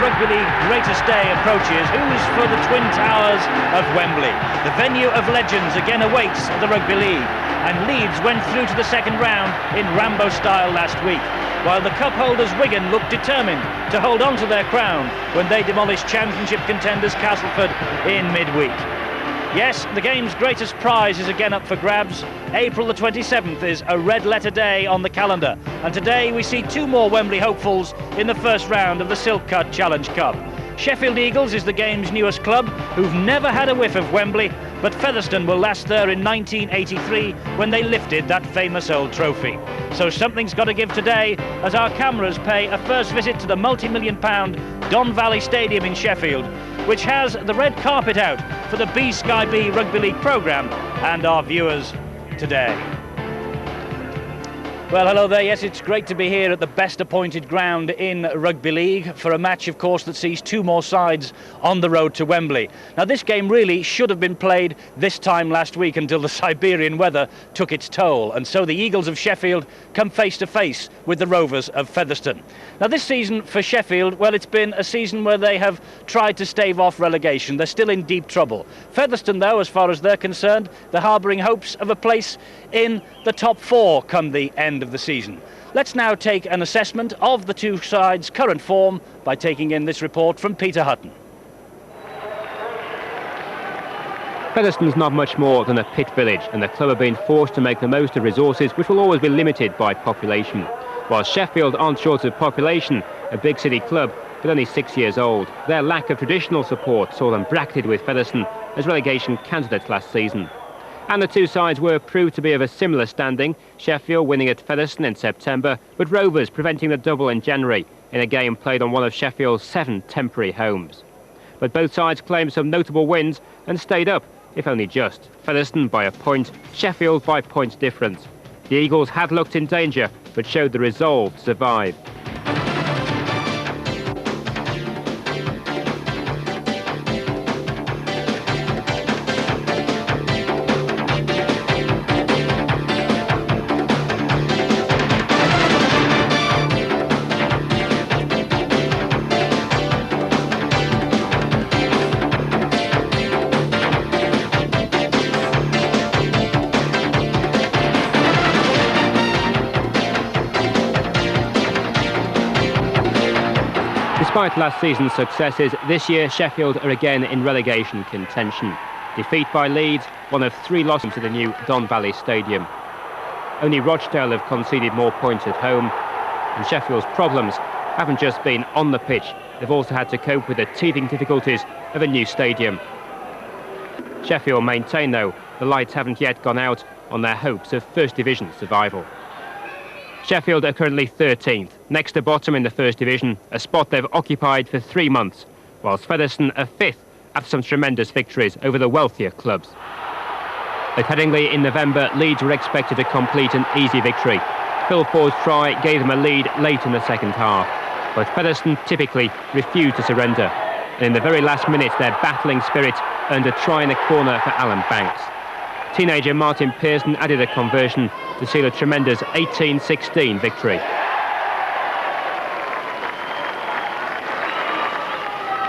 Rugby League greatest day approaches, who's for the Twin Towers of Wembley? The venue of legends again awaits the Rugby League, and Leeds went through to the second round in Rambo style last week, while the cup holders Wigan looked determined to hold on to their crown when they demolished championship contenders Castleford in midweek. Yes, the game's greatest prize is again up for grabs. April the 27th is a red letter day on the calendar, and today we see two more Wembley hopefuls in the first round of the Silk Cut Challenge Cup. Sheffield Eagles is the game's newest club, who've never had a whiff of Wembley, but Featherstone will last there in 1983 when they lifted that famous old trophy. So something's got to give today as our cameras pay a first visit to the multi-million-pound Don Valley Stadium in Sheffield, which has the red carpet out for the B-Sky B Rugby League programme and our viewers today. Well, hello there. Yes, it's great to be here at the best appointed ground in Rugby League for a match, of course, that sees two more sides on the road to Wembley. Now, this game really should have been played this time last week until the Siberian weather took its toll, and so the Eagles of Sheffield come face to face with the Rovers of Featherstone. Now, this season for Sheffield, well, it's been a season where they have tried to stave off relegation. They're still in deep trouble. Featherstone, though, as far as they're concerned, they're harbouring hopes of a place in the top four come the end of the season. Let's now take an assessment of the two sides' current form by taking in this report from Peter Hutton. Featherstone's not much more than a pit village, and the club have been forced to make the most of resources which will always be limited by population. While Sheffield aren't short of population, a big city club but only 6 years old, their lack of traditional support saw them bracketed with Featherstone as relegation candidates last season. And the two sides were proved to be of a similar standing, Sheffield winning at Featherstone in September, but Rovers preventing the double in January in a game played on one of Sheffield's 7 temporary homes. But both sides claimed some notable wins and stayed up, if only just. Featherstone by a point, Sheffield by points difference. The Eagles had looked in danger, but showed the resolve to survive. Despite last season's successes, this year Sheffield are again in relegation contention. Defeat by Leeds, one of 3 losses to the new Don Valley Stadium. Only Rochdale have conceded more points at home, and Sheffield's problems haven't just been on the pitch, they've also had to cope with the teething difficulties of a new stadium. Sheffield maintain, though, the lights haven't yet gone out on their hopes of First Division survival. Sheffield are currently 13th, next to bottom in the First Division, a spot they've occupied for 3 months, whilst Featherstone are 5th after some tremendous victories over the wealthier clubs. At Headingley in November, Leeds were expected to complete an easy victory. Phil Ford's try gave them a lead late in the second half, but Featherstone typically refused to surrender, and in the very last minute their battling spirit earned a try in the corner for Alan Banks. Teenager Martin Pearson added a conversion to seal a tremendous 18-16 victory.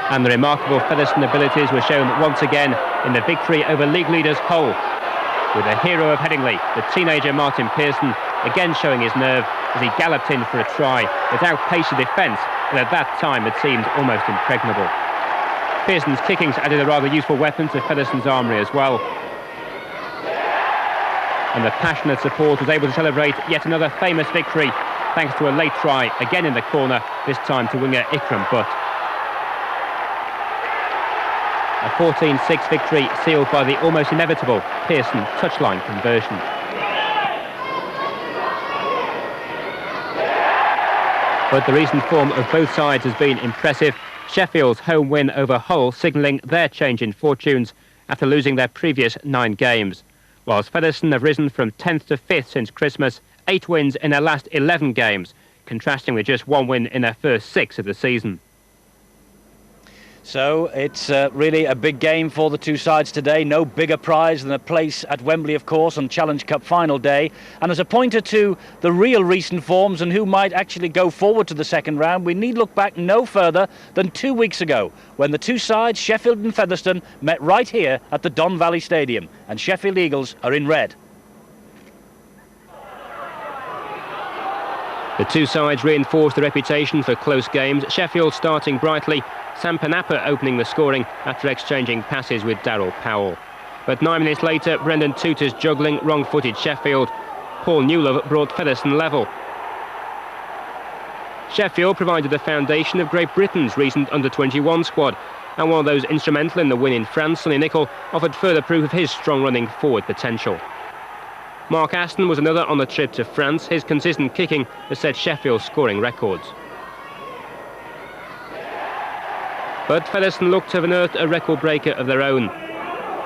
And the remarkable Featherstone abilities were shown once again in the victory over league leaders Hull, with the hero of Headingley, the teenager Martin Pearson, again showing his nerve as he galloped in for a try that outpaced the defence and at that time had seemed almost impregnable. Pearson's kickings added a rather useful weapon to Featherstone's armoury as well, and the passionate support was able to celebrate yet another famous victory thanks to a late try, again in the corner, this time to winger Ikram Butt. A 14-6 victory sealed by the almost inevitable Pearson touchline conversion. But the recent form of both sides has been impressive. Sheffield's home win over Hull signalling their change in fortunes after losing their previous 9 games. Whilst Featherstone have risen from 10th to 5th since Christmas, 8 wins in their last 11 games, contrasting with just 1 win in their first 6 of the season. So it's really a big game for the two sides today. No bigger prize than a place at Wembley, of course, on Challenge Cup final day. And as a pointer to the real recent forms and who might actually go forward to the second round, we need look back no further than 2 weeks ago, when the two sides, Sheffield and Featherstone, met right here at the Don Valley Stadium. And Sheffield Eagles are in red. The two sides reinforced their reputation for close games. Sheffield starting brightly, Sam Panapa opening the scoring after exchanging passes with Daryl Powell. But 9 minutes later, Brendan Tooter's juggling wrong-footed Sheffield. Paul Newlove brought Featherstone level. Sheffield provided the foundation of Great Britain's recent under-21 squad, and one of those instrumental in the win in France, Sonny Nicol, offered further proof of his strong running forward potential. Mark Aston was another on the trip to France. His consistent kicking has set Sheffield's scoring records. But Featherstone looked to have unearthed a record breaker of their own.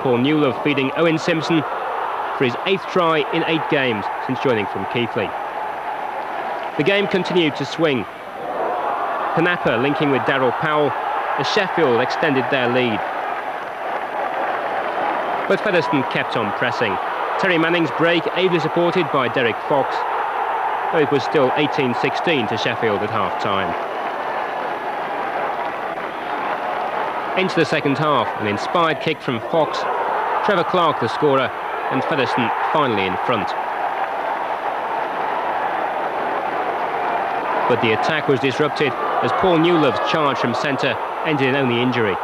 Paul Newlove feeding Owen Simpson for his 8th try in 8 games since joining from Keighley. The game continued to swing. Panapa linking with Daryl Powell as Sheffield extended their lead. But Featherstone kept on pressing. Terry Manning's break ably supported by Derek Fox, though it was still 18-16 to Sheffield at half-time. Into the second half, an inspired kick from Fox, Trevor Clark the scorer, and Featherstone finally in front. But the attack was disrupted as Paul Newlove's charge from centre ended in only injury.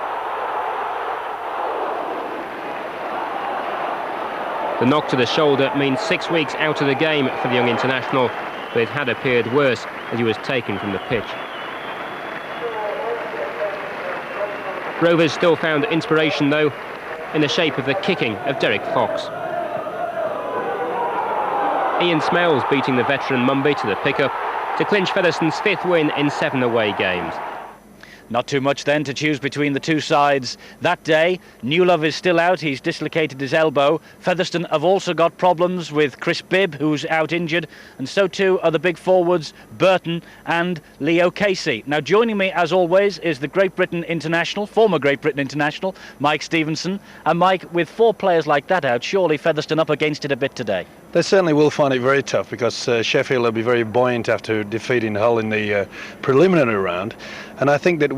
The knock to the shoulder means 6 weeks out of the game for the young international, but it had appeared worse as he was taken from the pitch. Rovers still found inspiration, though, in the shape of the kicking of Derek Fox. Ian Smales beating the veteran Mumby to the pickup to clinch Featherstone's 5th win in 7 away games. Not too much then to choose between the two sides that day. Newlove is still out, he's dislocated his elbow. Featherstone have also got problems with Chris Bibb, who's out injured, and so too are the big forwards Burton and Leo Casey. Now joining me as always is the Great Britain international, former Great Britain international, Mike Stevenson. And Mike, with 4 players like that out, surely Featherstone up against it a bit today? They certainly will find it very tough, because Sheffield will be very buoyant after defeating Hull in the preliminary round. And I think that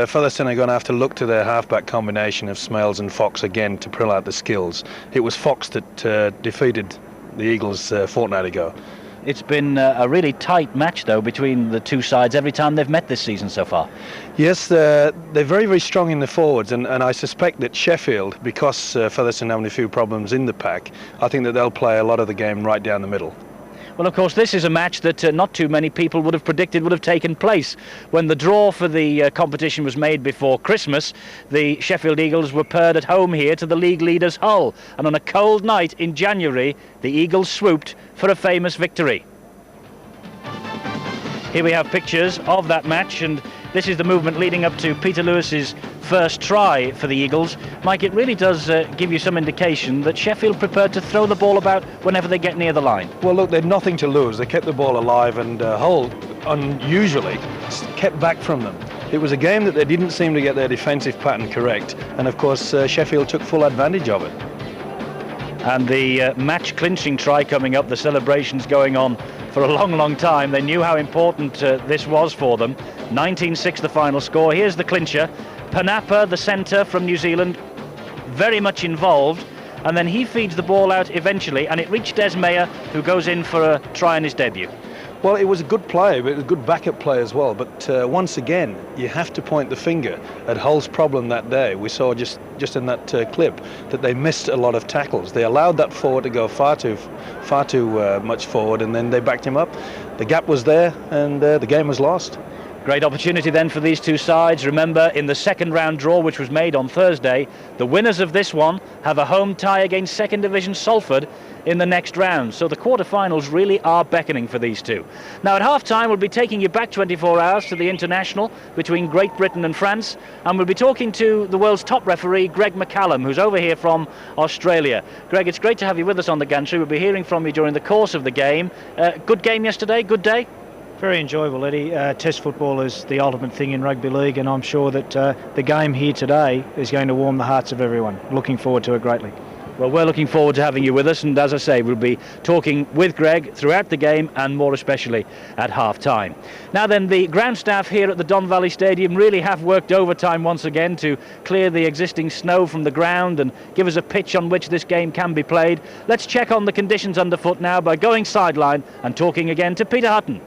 Featherstone are going to have to look to their halfback combination of Smales and Fox again to pull out the skills. It was Fox that defeated the Eagles a fortnight ago. It's been a really tight match, though, between the two sides every time they've met this season so far. Yes, they're very, very strong in the forwards, and I suspect that Sheffield, because Featherstone having a few problems in the pack, I think that they'll play a lot of the game right down the middle. Well, of course, this is a match that not too many people would have predicted would have taken place. When the draw for the competition was made before Christmas, the Sheffield Eagles were paired at home here to the league leaders Hull. And on a cold night in January, the Eagles swooped for a famous victory. Here we have pictures of that match, and this is the movement leading up to Peter Lewis's first try for the Eagles. Mike, it really does give you some indication that Sheffield prepared to throw the ball about whenever they get near the line. Well, look, they had nothing to lose. They kept the ball alive, and Hull, unusually, kept back from them. It was a game that they didn't seem to get their defensive pattern correct, and of course Sheffield took full advantage of it. And the match-clinching try coming up, the celebrations going on for a long, long time. They knew how important this was for them. 19-6 the final score. Here's the clincher. Panapa, the centre from New Zealand, very much involved. And then he feeds the ball out eventually, and it reached Des Meyer, who goes in for a try in his debut. Well, it was a good play, but it was a good backup play as well. But once again, you have to point the finger at Hull's problem that day. We saw just in that clip that they missed a lot of tackles. They allowed that forward to go far too much forward, and then they backed him up. The gap was there, and the game was lost. Great opportunity then for these two sides. Remember, in the second round draw, which was made on Thursday, the winners of this one have a home tie against second division Salford in the next round. So the quarterfinals really are beckoning for these two. Now at half-time, we'll be taking you back 24 hours to the international between Great Britain and France, and we'll be talking to the world's top referee, Greg McCallum, who's over here from Australia. Greg, it's great to have you with us on the gantry. We'll be hearing from you during the course of the game. Good game yesterday, good day? Very enjoyable, Eddie. Test football is the ultimate thing in rugby league, and I'm sure that the game here today is going to warm the hearts of everyone. Looking forward to it greatly. Well, we're looking forward to having you with us, and as I say, we'll be talking with Greg throughout the game and more especially at half-time. Now then, the ground staff here at the Don Valley Stadium really have worked overtime once again to clear the existing snow from the ground and give us a pitch on which this game can be played. Let's check on the conditions underfoot now by going sideline and talking again to Peter Hutton.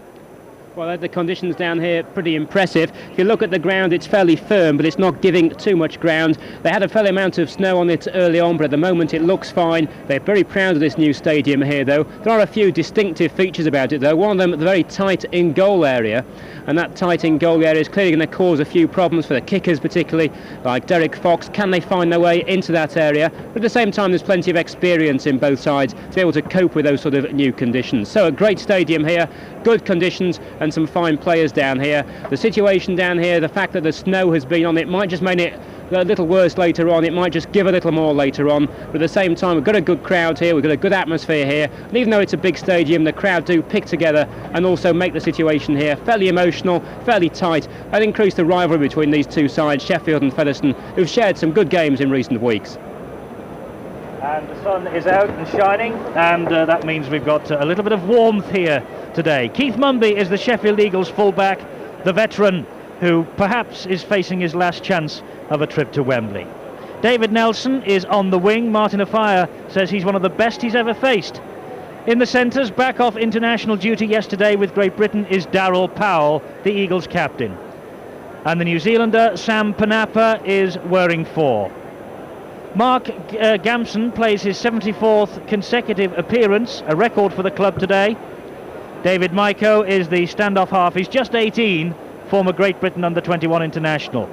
Well, the conditions down here pretty impressive. If you look at the ground, it's fairly firm, but it's not giving too much ground. They had a fair amount of snow on it early on, but at the moment it looks fine. They're very proud of this new stadium here, though. There are a few distinctive features about it, though. One of them, the very tight in-goal area, and that tight in-goal area is clearly going to cause a few problems for the kickers, particularly like Derek Fox. Can they find their way into that area? But at the same time, there's plenty of experience in both sides to be able to cope with those sort of new conditions. So a great stadium here, good conditions, and some fine players down here. The situation down here, the fact that the snow has been on it, might just make it a little worse later on. It might just give a little more later on, but at the same time we've got a good crowd here, we've got a good atmosphere here, and even though it's a big stadium, the crowd do pick together and also make the situation here fairly emotional, fairly tight, and increase the rivalry between these two sides, Sheffield and Featherstone, who've shared some good games in recent weeks. And the sun is out and shining, and that means we've got a little bit of warmth here today. Keith Mumby is the Sheffield Eagles fullback, the veteran who perhaps is facing his last chance of a trip to Wembley. David Nelson is on the wing. Martin Offiah says he's one of the best he's ever faced. In the centres, back off international duty yesterday with Great Britain, is Darryl Powell, the Eagles captain. And the New Zealander Sam Panapa is wearing 4. Mark Gamson plays his 74th consecutive appearance, a record for the club today. David Maiko is the standoff half. He's just 18, former Great Britain under-21 international.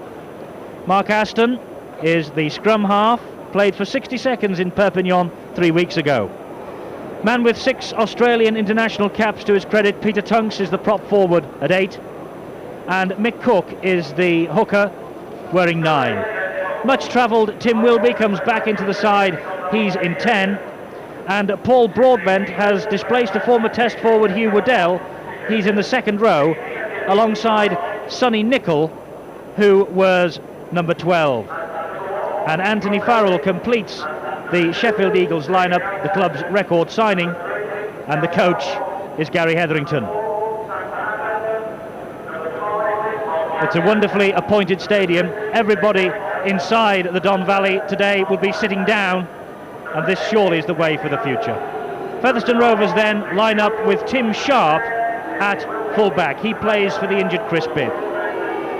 Mark Aston is the scrum half, played for 60 seconds in Perpignan 3 weeks ago. Man with 6 Australian international caps to his credit, Peter Tunks is the prop forward at 8. And Mick Cook is the hooker, wearing 9. Much travelled Tim Wilby comes back into the side, he's in 10. And Paul Broadbent has displaced a former test forward, Hugh Waddell. He's in the second row, alongside Sonny Nicol, who was number 12. And Anthony Farrell completes the Sheffield Eagles lineup, the club's record signing, and the coach is Gary Hetherington. It's a wonderfully appointed stadium. Everybody inside the Don Valley today will be sitting down, and this surely is the way for the future. Featherstone Rovers then line up with Tim Sharp at full-back. He plays for the injured Chris Bibb.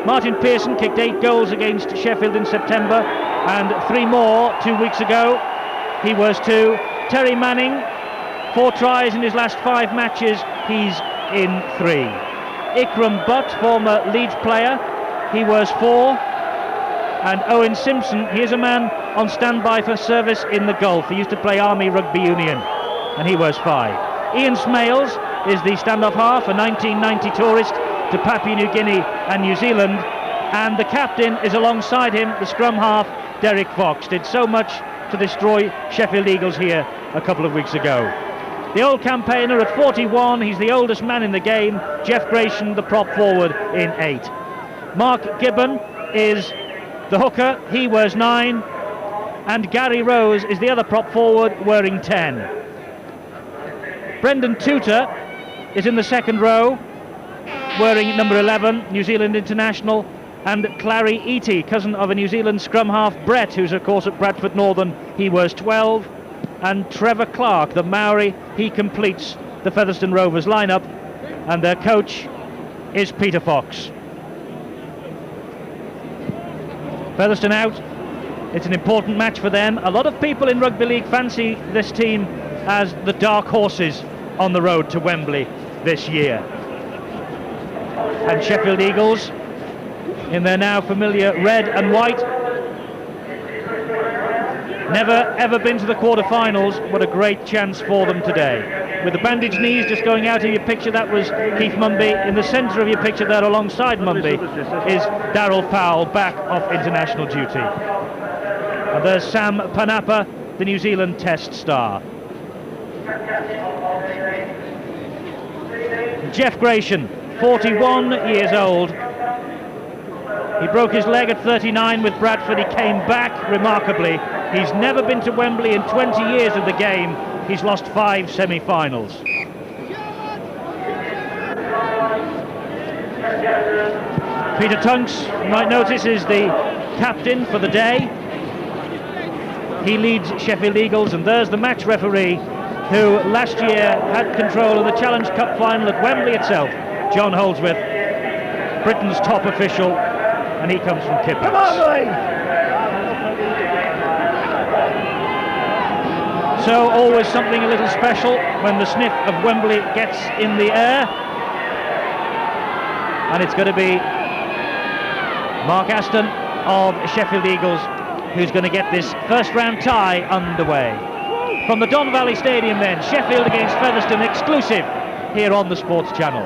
Martin Pearson kicked 8 goals against Sheffield in September and 3 more 2 weeks ago. He was 2. Terry Manning, 4 tries in his last 5 matches. He's in 3. Ikram Butt, former Leeds player, he was 4. And Owen Simpson, he is a man on standby for service in the Gulf. He used to play Army Rugby Union, and he was 5. Ian Smales is the standoff half, a 1990 tourist to Papua New Guinea and New Zealand, and the captain is alongside him, the scrum half, Derek Fox. Did so much to destroy Sheffield Eagles here a couple of weeks ago. The old campaigner at 41, he's the oldest man in the game, Jeff Grayson, the prop forward, in 8. Mark Gibbon is the hooker, he wears 9, and Gary Rose is the other prop forward, wearing 10. Brendan Tudor is in the second row, wearing number 11, New Zealand international, and Clary Eaty, cousin of a New Zealand scrum half, Brett, who's of course at Bradford Northern, he wears 12, and Trevor Clark, the Maori, he completes the Featherstone Rovers lineup, and their coach is Peter Fox. Featherstone out. It's an important match for them. A lot of people in rugby league fancy this team as the dark horses on the road to Wembley this year. And Sheffield Eagles, in their now familiar red and white, never ever been to the quarter-finals. What a great chance for them today. With the bandaged knees just going out of your picture, that was Keith Mumby. In the centre of your picture there alongside Mumby is Darryl Powell, back off international duty. And there's Sam Panapa, the New Zealand Test star. Jeff Grayson 41 years old. He broke his leg at 39 with Bradford. He came back remarkably. He's never been to Wembley in 20 years of the game. He's lost 5 semi-finals. Peter Tunks, you might notice, is the captain for the day. He leads Sheffield Eagles, and there's the match referee who last year had control of the Challenge Cup final at Wembley itself, John Holdsworth, Britain's top official, and he comes from Kippax. So always something a little special when the sniff of Wembley gets in the air. And it's going to be Mark Aston of Sheffield Eagles who's going to get this first round tie underway. From the Don Valley Stadium then, Sheffield against Featherstone, exclusive here on the Sports Channel.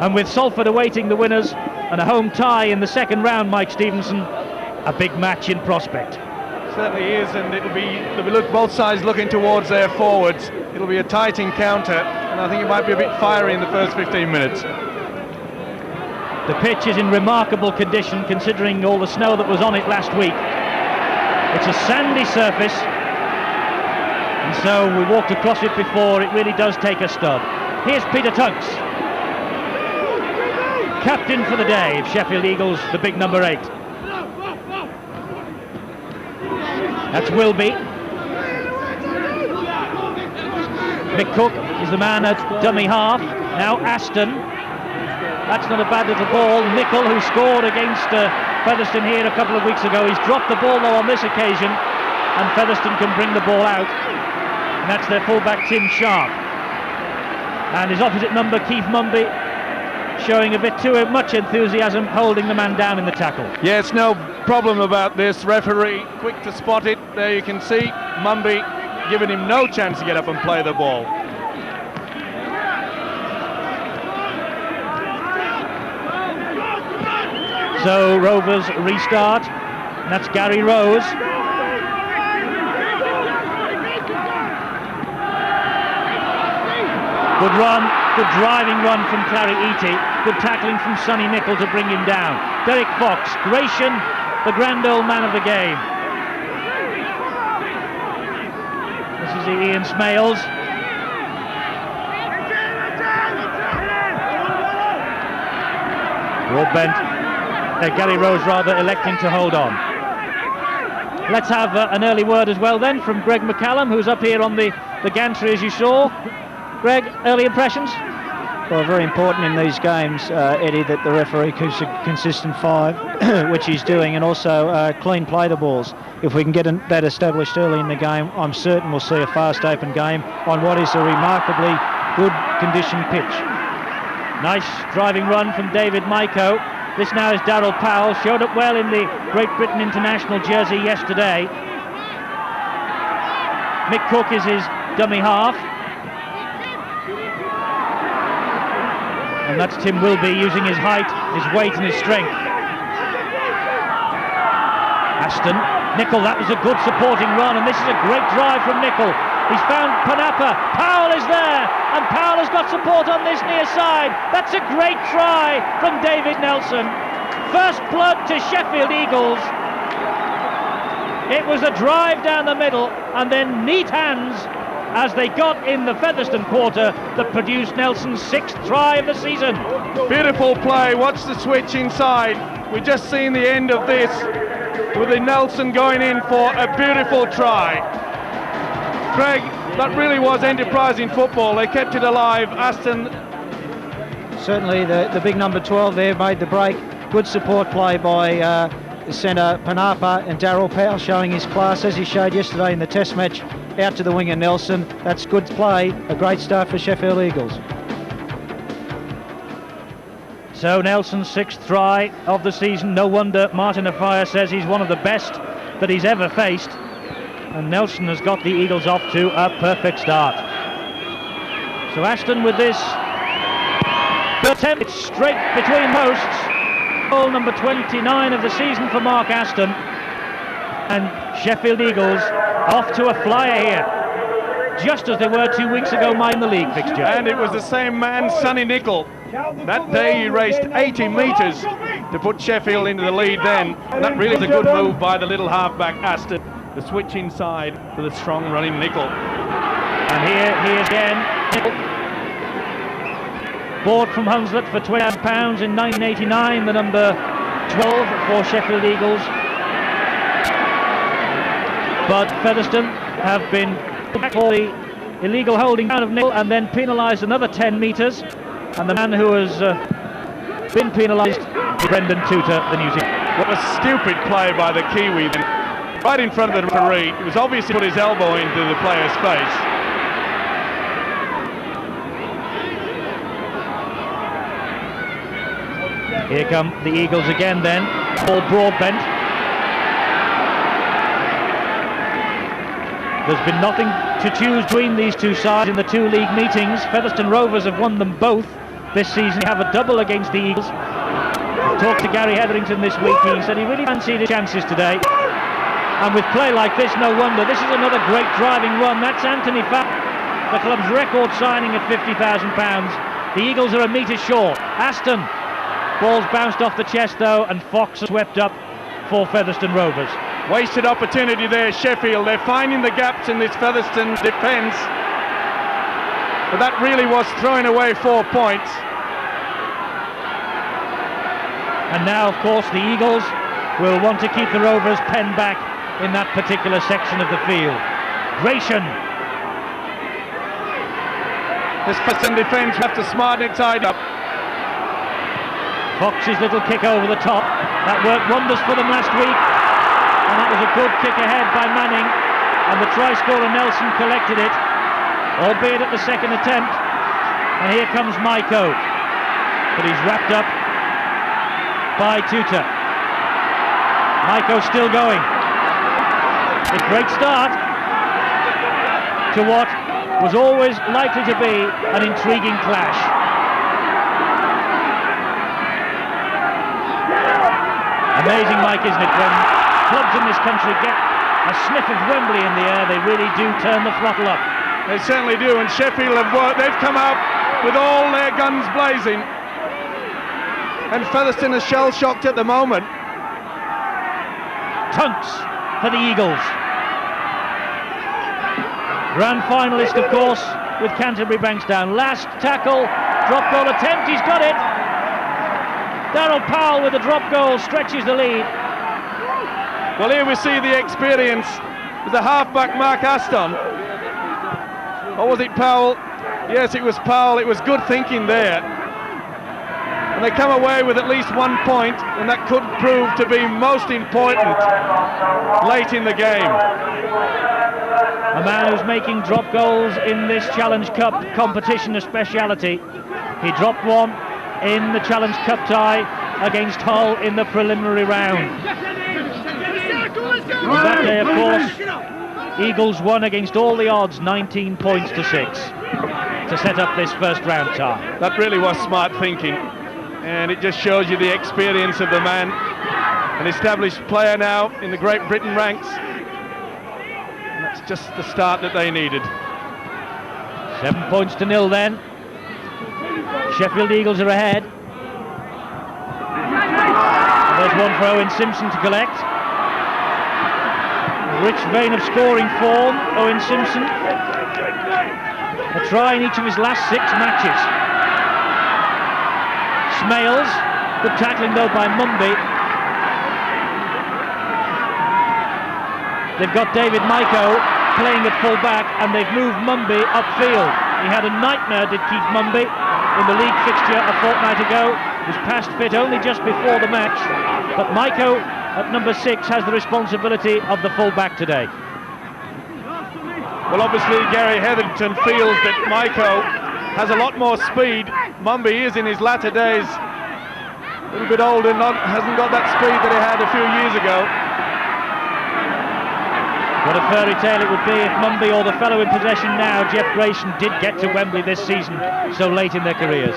And with Salford awaiting the winners and a home tie in the second round, Mike Stevenson, a big match in prospect. Certainly is, and it'll be both sides looking towards their forwards. It'll be a tight encounter, and I think it might be a bit fiery in the first 15 minutes. The pitch is in remarkable condition considering all the snow that was on it last week. It's a sandy surface, and so we walked across it before. It really does take a stub. Here's Peter Tunks, captain for the day of Sheffield Eagles, the big number 8. That's Wilby. Mick Cook is the man at dummy half. Now Aston. That's not a bad little ball. Nicol, who scored against Featherstone here a couple of weeks ago, he's dropped the ball though on this occasion, and Featherstone can bring the ball out. And that's their fullback Tim Sharp. And his opposite number, Keith Mumby, showing a bit too much enthusiasm, holding the man down in the tackle. Yes, no problem about this. Referee quick to spot it. There you can see Mumby giving him no chance to get up and play the ball. So Rovers restart. That's Gary Rose. Good run, good driving run from Clary Eatey. Good tackling from Sonny Nicol to bring him down. Derek Fox, Gratian, the grand old man of the game. This is Ian Smales. Broadbent, Gary Rose rather, electing to hold on. Let's have an early word as well then from Greg McCallum, who's up here on the gantry as you saw. Greg, early impressions? Well, very important in these games, Eddie, that the referee keeps a consistent 5, which he's doing, and also clean play the balls. If we can get that established early in the game, I'm certain we'll see a fast open game on what is a remarkably good conditioned pitch. Nice driving run from David Maiko. This now is Darryl Powell, showed up well in the Great Britain international jersey yesterday. Mick Cook is his dummy half. And that's Tim Wilby using his height, his weight and his strength. Aston, Nicol, that was a good supporting run, and this is a great drive from Nicol. He's found Panapa, Powell is there, and Powell has got support on this near side. That's a great try from David Nelson. First blood to Sheffield Eagles. It was a drive down the middle, and then neat hands as they got in the Featherstone quarter that produced Nelson's 6th try of the season. Beautiful play. Watch the switch inside. We've just seen the end of this with the Nelson going in for a beautiful try. Craig, that really was enterprising football. They kept it alive. Aston. Certainly the big number 12 there made the break. Good support play by centre Panapa, and Darryl Powell showing his class as he showed yesterday in the test match. Out to the winger Nelson. That's good play. A great start for Sheffield Eagles. So Nelson's 6th try of the season. No wonder Martin Afire says he's one of the best that he's ever faced. And Nelson has got the Eagles off to a perfect start. So Aston with this attempt, it's straight between posts. Goal number 29 of the season for Mark Aston. And Sheffield Eagles off to a flyer here. just as they were 2 weeks ago, in the league fixture. And it was the same man, Sonny Nicol. That day he raced 80 metres to put Sheffield into the lead then. And that really is a good move by the little halfback Aston. The switch inside for the strong running Nicol. And here he is again. Bought from Hunslet for £20 in 1989, the number 12 for Sheffield Eagles. But Featherstone have been back for the illegal holding down of Nicol and then penalised another 10 metres. And the man who has been penalised is Brendan Tutor, the New Zealand. What a stupid play by the Kiwi then. Right in front of the referee. He was obviously put his elbow into the player's face. Here come the Eagles again then. Paul Broadbent. There's been nothing to choose between these two sides in the two league meetings. Featherstone Rovers have won them both this season. They have a double against the Eagles. I talked to Gary Hetherington this week. He said he really fancied his chances today. And with play like this, no wonder. This is another great driving run. That's Anthony Fowler, the club's record signing at £50,000. The Eagles are a metre short. Aston. Ball's bounced off the chest though, and Fox swept up for Featherstone Rovers. Wasted opportunity there, Sheffield. They're finding the gaps in this Featherstone defence. But that really was throwing away 4 points. And now, of course, the Eagles will want to keep the Rovers penned back in that particular section of the field. Gratian. This Featherstone defence have to smarten it side up. Fox's little kick over the top. That worked wonders for them last week. And that was a good kick ahead by Manning. And the try scorer Nelson collected it, albeit at the second attempt. And here comes Maiko. But he's wrapped up by Tutor. Maiko still going. A great start to what was always likely to be an intriguing clash. Amazing, Mike, isn't it, when clubs in this country get a sniff of Wembley in the air, they really do turn the throttle up. They certainly do, and Sheffield have worked. They've come out with all their guns blazing. And Featherstone is shell-shocked at the moment. Tunks for the Eagles. Grand finalist, of course, with Canterbury Bankstown. Last tackle, drop goal attempt, he's got it. Darryl Powell with a drop goal stretches the lead. Well, here we see the experience with the halfback Mark Aston. Or was it Powell? Yes, it was Powell. It was good thinking there. And they come away with at least 1 point, and that could prove to be most important late in the game. A man who's making drop goals in this Challenge Cup competition a speciality. He dropped one in the Challenge Cup tie against Hull in the preliminary round. On that day, of course, Eagles won against all the odds, 19 points to 6, to set up this first round tie. That really was smart thinking, and it just shows you the experience of the man, an established player now in the Great Britain ranks. And that's just the start that they needed. 7 points to 0 then. Sheffield Eagles are ahead. There's one for Owen Simpson to collect. A rich vein of scoring form, Owen Simpson. A try in each of his last 6 matches. Smales, good tackling though by Mumby. They've got David Maiko playing at full back, and they've moved Mumby upfield. He had a nightmare, did Keith Mumby, in the league fixture a fortnight ago. Was past fit only just before the match, but Maiko at number 6 has the responsibility of the full back today. Well, obviously Gary Hetherington feels that Maiko has a lot more speed. Mumby is in his latter days, a little bit older, hasn't got that speed that he had a few years ago. What a fairy tale it would be if Mumby or the fellow in possession now, Jeff Gratian, did get to Wembley this season so late in their careers.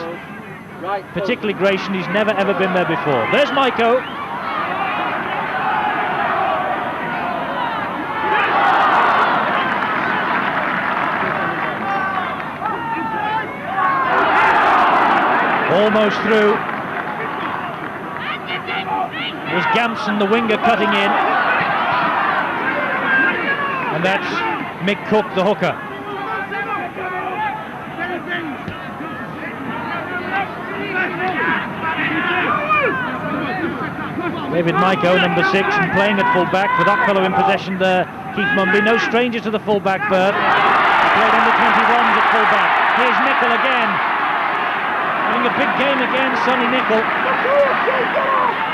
Particularly Gratian, he's never ever been there before. There's Maiko. almost through. It was Gamson, the winger, cutting in. And that's Mick Cook, the hooker. David Maiko, number 6, and playing at full-back with that fellow in possession there, Keith Mumby. No stranger to the full-back berth. Played under 21s at full-back. Here's Nicol again. Having a big game again, Sonny Nicol.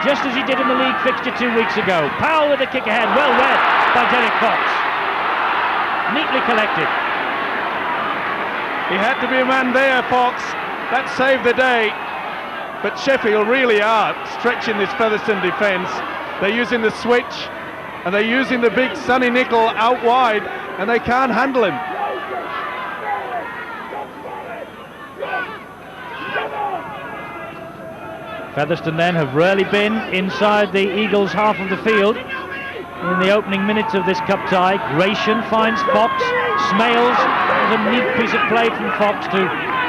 Just as he did in the league fixture 2 weeks ago. Powell with a kick ahead, well read by Derek Fox. Neatly collected. He had to be a man there, Fox. That saved the day. But Sheffield really are stretching this Featherstone defence. They're using the switch and they're using the big Sonny Nicol out wide, and they can't handle him. Featherstone then have rarely been inside the Eagles' half of the field in the opening minutes of this cup tie. Gratian finds Fox. Smales, there's a neat piece of play from Fox to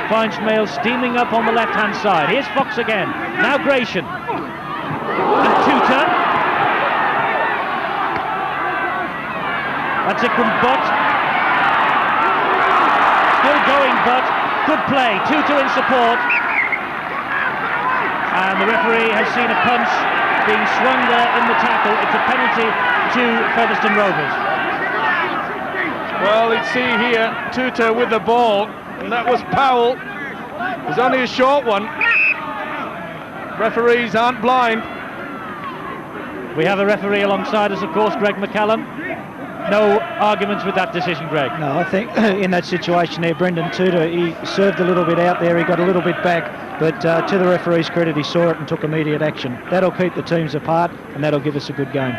find Smales steaming up on the left-hand side. Here's Fox again. Now Gratian. And Tutor. That's it from Butt. Still going, Butt. Good play. Tutor in support. And the referee has seen a punch being swung there in the tackle. It's a penalty to Featherstone Rovers. Well, you see here Tutor with the ball, and that was Powell. It was only a short one. Referees aren't blind. We have a referee alongside us, of course, Greg McCallum. No arguments with that decision, Greg? No, I think in that situation there, Brendan Tudor, he served a little bit out there, he got a little bit back, but to the referee's credit, he saw it and took immediate action. That'll keep the teams apart, and that'll give us a good game.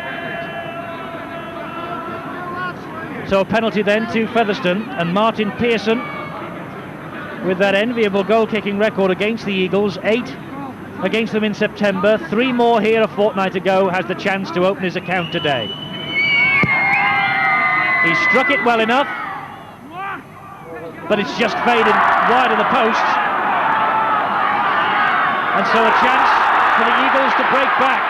So a penalty then to Featherstone, and Martin Pearson, with that enviable goal-kicking record against the Eagles, 8 against them in September, 3 more here a fortnight ago, has the chance to open his account today. He struck it well enough, but it's just faded wide of the posts. And so a chance for the Eagles to break back.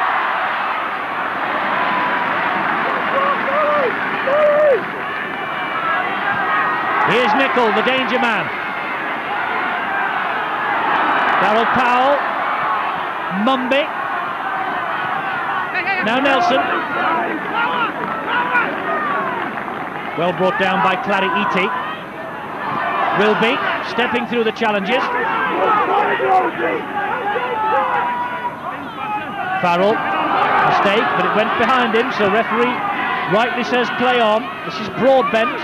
Here's Nicol, the danger man. Darryl Powell. Mumby. Now Nelson. Well brought down by Clary Eaty. Wilby stepping through the challenges. Farrell, mistake, but it went behind him, so referee rightly says play on. This is Broadbent.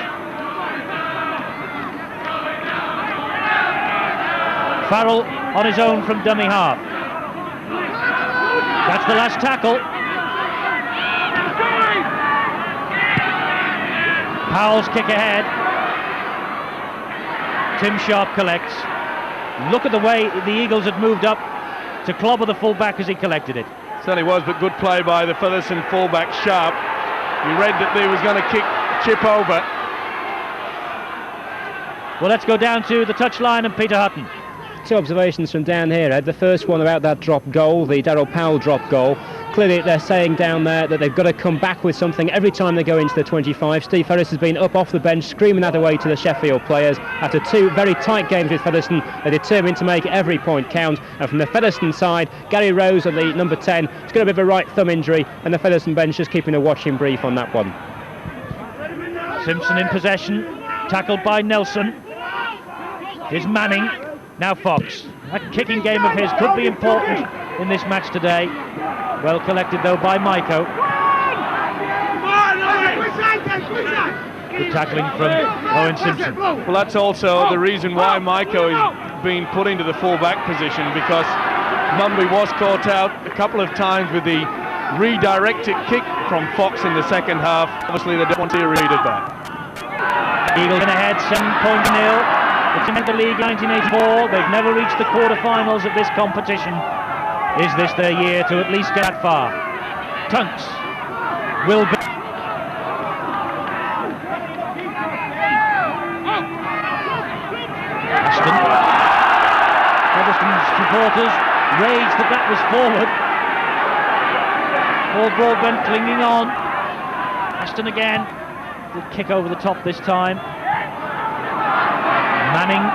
Farrell on his own from dummy half. That's the last tackle. Powell's kick ahead. Tim Sharp collects. Look at the way the Eagles had moved up to clobber the full-back as he collected it. Certainly was, but good play by the Featherstone full-back Sharp. He read that they was going to chip over. Well, let's go down to the touchline and Peter Hutton. 2 observations from down here, Ed. The first one about that drop goal, the Darryl Powell drop goal. Clearly they're saying down there that they've got to come back with something every time they go into the 25. Steve Ferris has been up off the bench screaming that away to the Sheffield players. After 2 very tight games with Featherstone, they're determined to make every point count. And from the Featherstone side, Gary Rose on the number 10, it's got a bit of a right thumb injury, and the Featherstone bench just keeping a watching brief on that one. Simpson in possession, tackled by Nelson. Here's Manning. Now Fox. That kicking game of his could be important in this match today. Well collected though by Maiko. Good tackling from Owen Simpson. Well, that's also the reason why Maiko is being put into the full-back position, because Mumby was caught out a couple of times with the redirected kick from Fox in the second half. Obviously they don't want to read it back. Eagles in ahead, 7-0. It's in the league 1984. They've never reached the quarter-finals of this competition. Is this their year to at least get that far? Tunks will be. Ashton. Featherstone supporters rage that was forward. Paul Broadbent clinging on. Aston again. Good kick over the top this time. Manning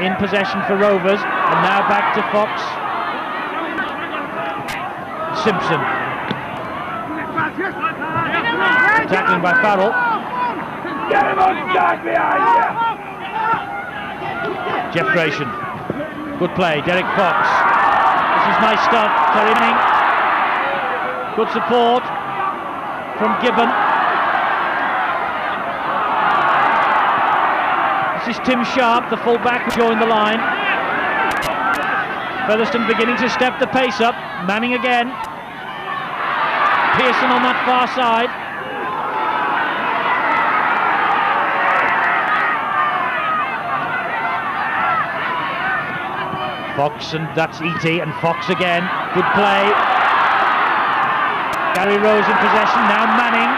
in possession for Rovers, and now back to Fox. Simpson. Tackling by Farrell. Jeff Grayson. Good play, Derek Fox. This is nice stuff. Terry Manning. Good support from Gibbon. This is Tim Sharp, the full-back, who joined the line. Featherstone beginning to step the pace up. Manning again. Pearson on that far side. Fox, and that's E.T. and Fox again. Good play. Gary Rose in possession, now Manning.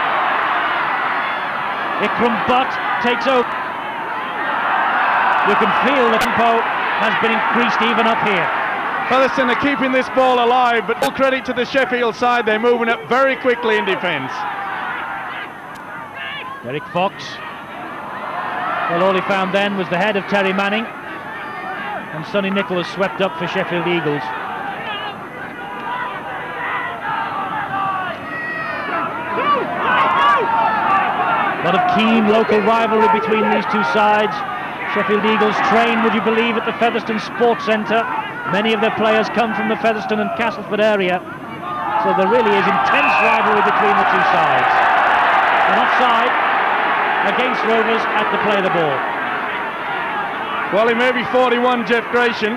Ikram Butt takes over. You can feel the tempo has been increased even up here. Featherstone are keeping this ball alive, but all credit to the Sheffield side, they're moving up very quickly in defence. Derek Fox. Well, all he found then was the head of Terry Manning, and Sonny Nicholas swept up for Sheffield Eagles. A lot of keen local rivalry between these two sides. Sheffield Eagles train, would you believe, at the Featherstone Sports Centre. Many of their players come from the Featherstone and Castleford area. So there really is intense rivalry between the two sides. An offside against Rovers at the play of the ball. Well, he may be 41, Jeff Grayson,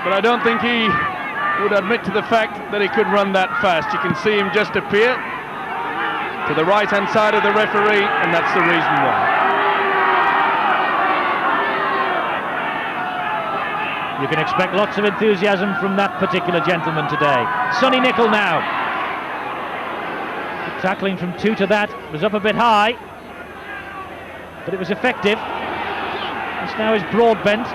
but I don't think he would admit to the fact that he could run that fast. You can see him just appear to the right-hand side of the referee, and that's the reason why. You can expect lots of enthusiasm from that particular gentleman today. Sonny Nicholl now. The tackling from 2 to that was up a bit high, but it was effective. This now is Broadbent.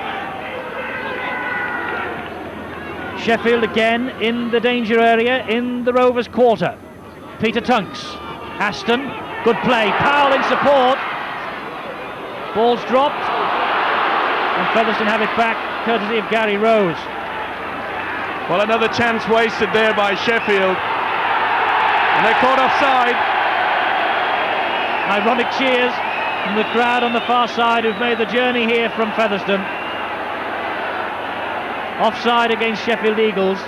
Sheffield again in the danger area in the Rovers quarter. Peter Tunks. Aston. Good play. Powell in support. Ball's dropped. And Featherstone have it back, courtesy of Gary Rose. Well, another chance wasted there by Sheffield. And they're caught offside. Ironic cheers from the crowd on the far side who've made the journey here from Featherstone. Offside against Sheffield Eagles.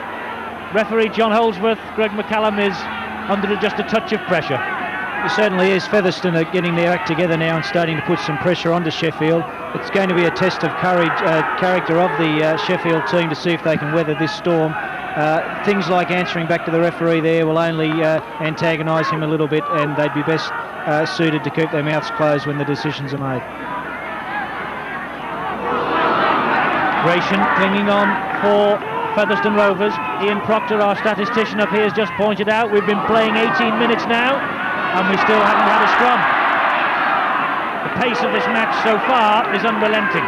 Referee John Holdsworth, Greg McCallum, is under just a touch of pressure. It certainly is. Featherstone are getting their act together now and starting to put some pressure onto Sheffield. It's going to be a test of courage, character of the Sheffield team to see if they can weather this storm. Things like answering back to the referee there will only antagonise him a little bit, and they'd be best suited to keep their mouths closed when the decisions are made. Grayson clinging on for Featherstone Rovers. Ian Proctor, our statistician up here, has just pointed out we've been playing 18 minutes now and we still haven't had a scrum. The pace of this match so far is unrelenting.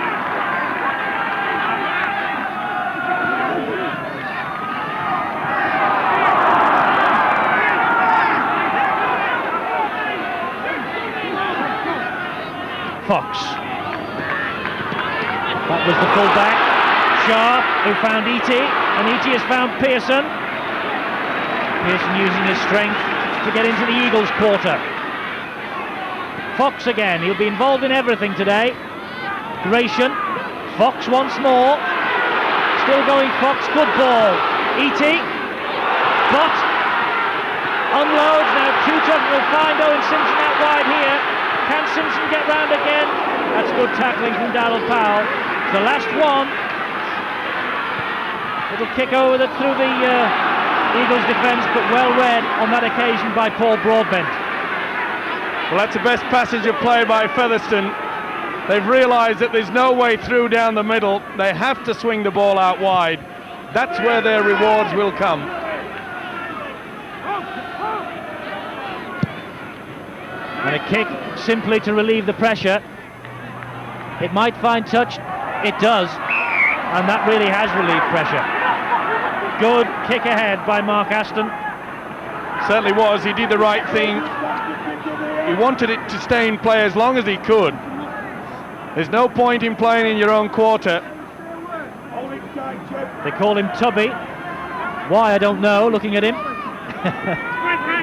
Fox. That was the full-back. Sharp, who found E.T., and E.T. has found Pearson. Pearson using his strength to get into the Eagles quarter. Fox again, he'll be involved in everything today. Grayson, Fox once more. Still going Fox, good ball. E.T., but unloads, now Tutup will find Owen Simpson out wide here. Can Simpson get round again? That's good tackling from Darryl Powell. The last one. Little kick over through the Eagles defence, but well read on that occasion by Paul Broadbent. Well, that's the best passage of play by Featherstone. They've realised that there's no way through down the middle. They have to swing the ball out wide. That's where their rewards will come. And a kick simply to relieve the pressure. It might find touch. It does. And that really has relieved pressure. good kick ahead by Mark Aston. Certainly was. He did the right thing. He wanted it to stay in play as long as he could. There's no point in playing in your own quarter. They call him Tubby. Why, I don't know, looking at him.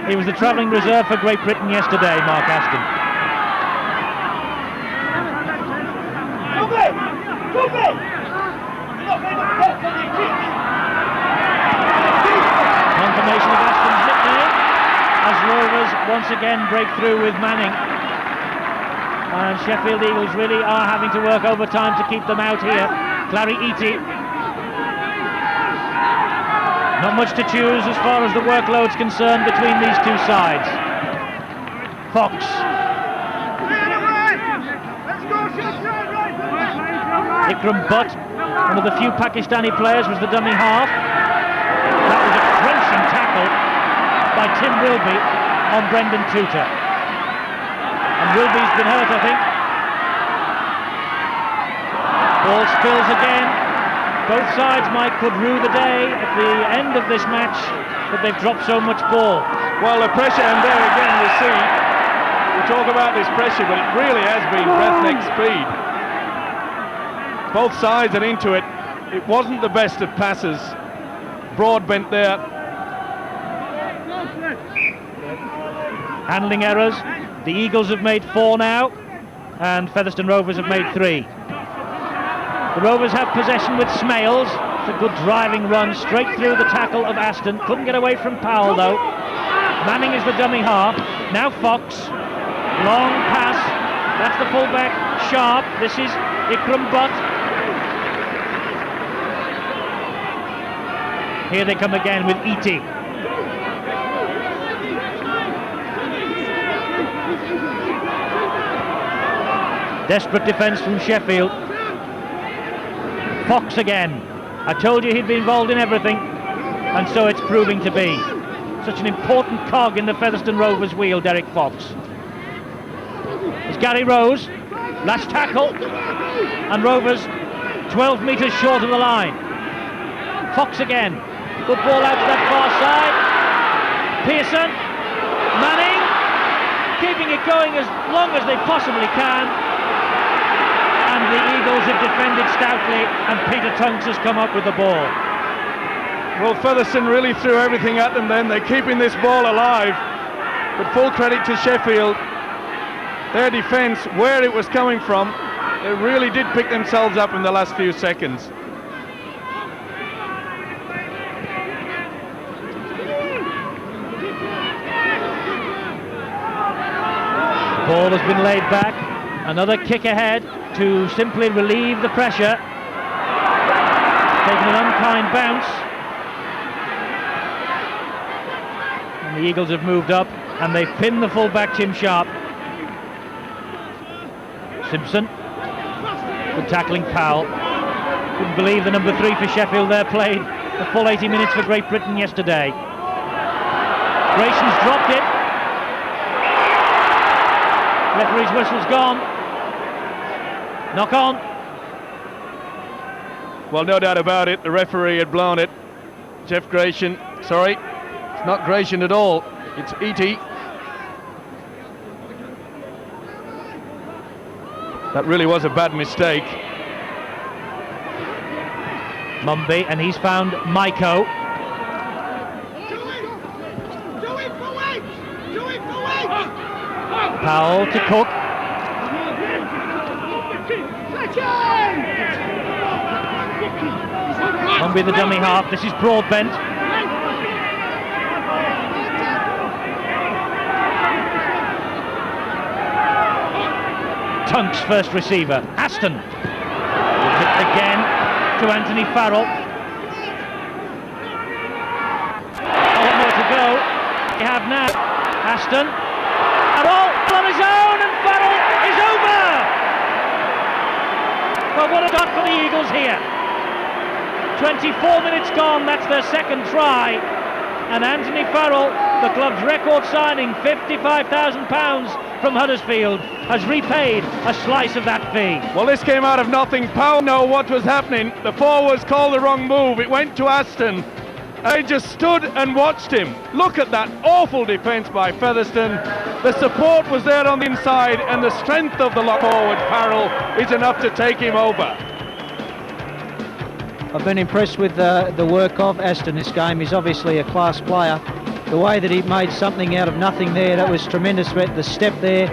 He was the travelling reserve for Great Britain yesterday, Mark Aston. Confirmation of Aston's nickname as Rovers once again break through with Manning. And Sheffield Eagles really are having to work overtime to keep them out here. Clary Eaty. Not much to choose as far as the workload's concerned between these two sides. Fox. Ikram Butt, one of the few Pakistani players, was the dummy half. That was a crunching tackle by Tim Wilby on Brendan Tutor. And Wilby's been hurt, I think. Ball spills again. Both sides, Mike, could rue the day at the end of this match that they've dropped so much ball. Well, the pressure, and there again we see, we talk about this pressure, but it really has been breathtaking speed. Both sides are into it. It wasn't the best of passes. Broadbent there. Handling errors. The Eagles have made 4 now, and Featherstone Rovers have made 3. The Rovers have possession with Smales. It's a good driving run straight through the tackle of Aston. Couldn't get away from Powell though. Manning is the dummy half. Now Fox. Long pass. That's the fullback. Sharp. This is Ikram Butt. Here they come again with Eaty. Desperate defence from Sheffield. Fox again. I told you he'd be involved in everything, and so it's proving to be. Such an important cog in the Featherstone Rovers wheel, Derek Fox. It's Gary Rose. Last tackle. And Rovers 12 metres short of the line. Fox again. Good ball out to that far side. Pearson. Manning. Keeping it going as long as they possibly can. And the Eagles have defended stoutly, and Peter Tunks has come up with the ball. Well, Featherstone really threw everything at them then. They're keeping this ball alive. But full credit to Sheffield. Their defence, where it was coming from, they really did pick themselves up in the last few seconds. The ball has been laid back. Another kick ahead to simply relieve the pressure. Taking an unkind bounce. And the Eagles have moved up and they've pinned the fullback Tim Sharp. Simpson. Good tackling Powell. Couldn't believe the number 3 for Sheffield there played the full 80 minutes for Great Britain yesterday. Grayson's dropped it. Referee's whistle's gone. Knock on. Well, no doubt about it, the referee had blown it. Jeff Grayson, sorry, it's not Grayson at all, it's Eaty. That really was a bad mistake. Mumby, and he's found Maiko. Powell to Cook. Mumby the dummy half. This is Broadbent. Tunks first receiver. Aston. Gives it again to Anthony Farrell. A lot more to go. We have now Aston. A ball on his own, and Farrell is over. Well, what a shot for the Eagles here. 24 minutes gone, that's their second try. And Anthony Farrell, the club's record signing, £55,000 from Huddersfield, has repaid a slice of that fee. Well, this came out of nothing. Powell knew what was happening. The forwards called the wrong move. It went to Aston. I just stood and watched him. Look at that awful defence by Featherstone. The support was there on the inside, and the strength of the lock forward, Farrell, is enough to take him over. I've been impressed with the work of Aston this game. He's obviously a class player. The way that he made something out of nothing there, that was tremendous. The step there,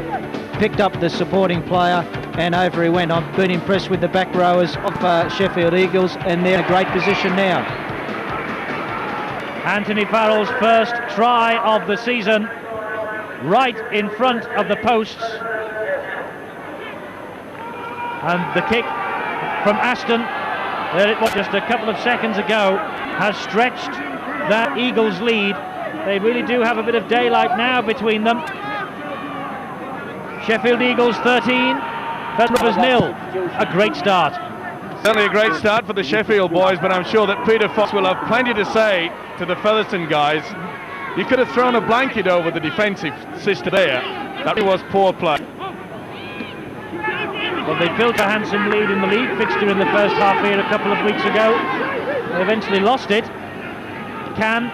picked up the supporting player, and over he went. I've been impressed with the back rowers of Sheffield Eagles, and they're in a great position now. Anthony Farrell's first try of the season, right in front of the posts. And the kick from Aston, there it was just a couple of seconds ago, has stretched that Eagles lead. They really do have a bit of daylight now between them. Sheffield Eagles 13, Featherstone Rovers 0. A great start. Certainly a great start for the Sheffield boys, but I'm sure that Peter Fox will have plenty to say to the Featherstone guys. You could have thrown a blanket over the defensive system there. That really was poor play. Well, they built a handsome lead in the league fixture in the first half here a couple of weeks ago. They eventually lost it. Can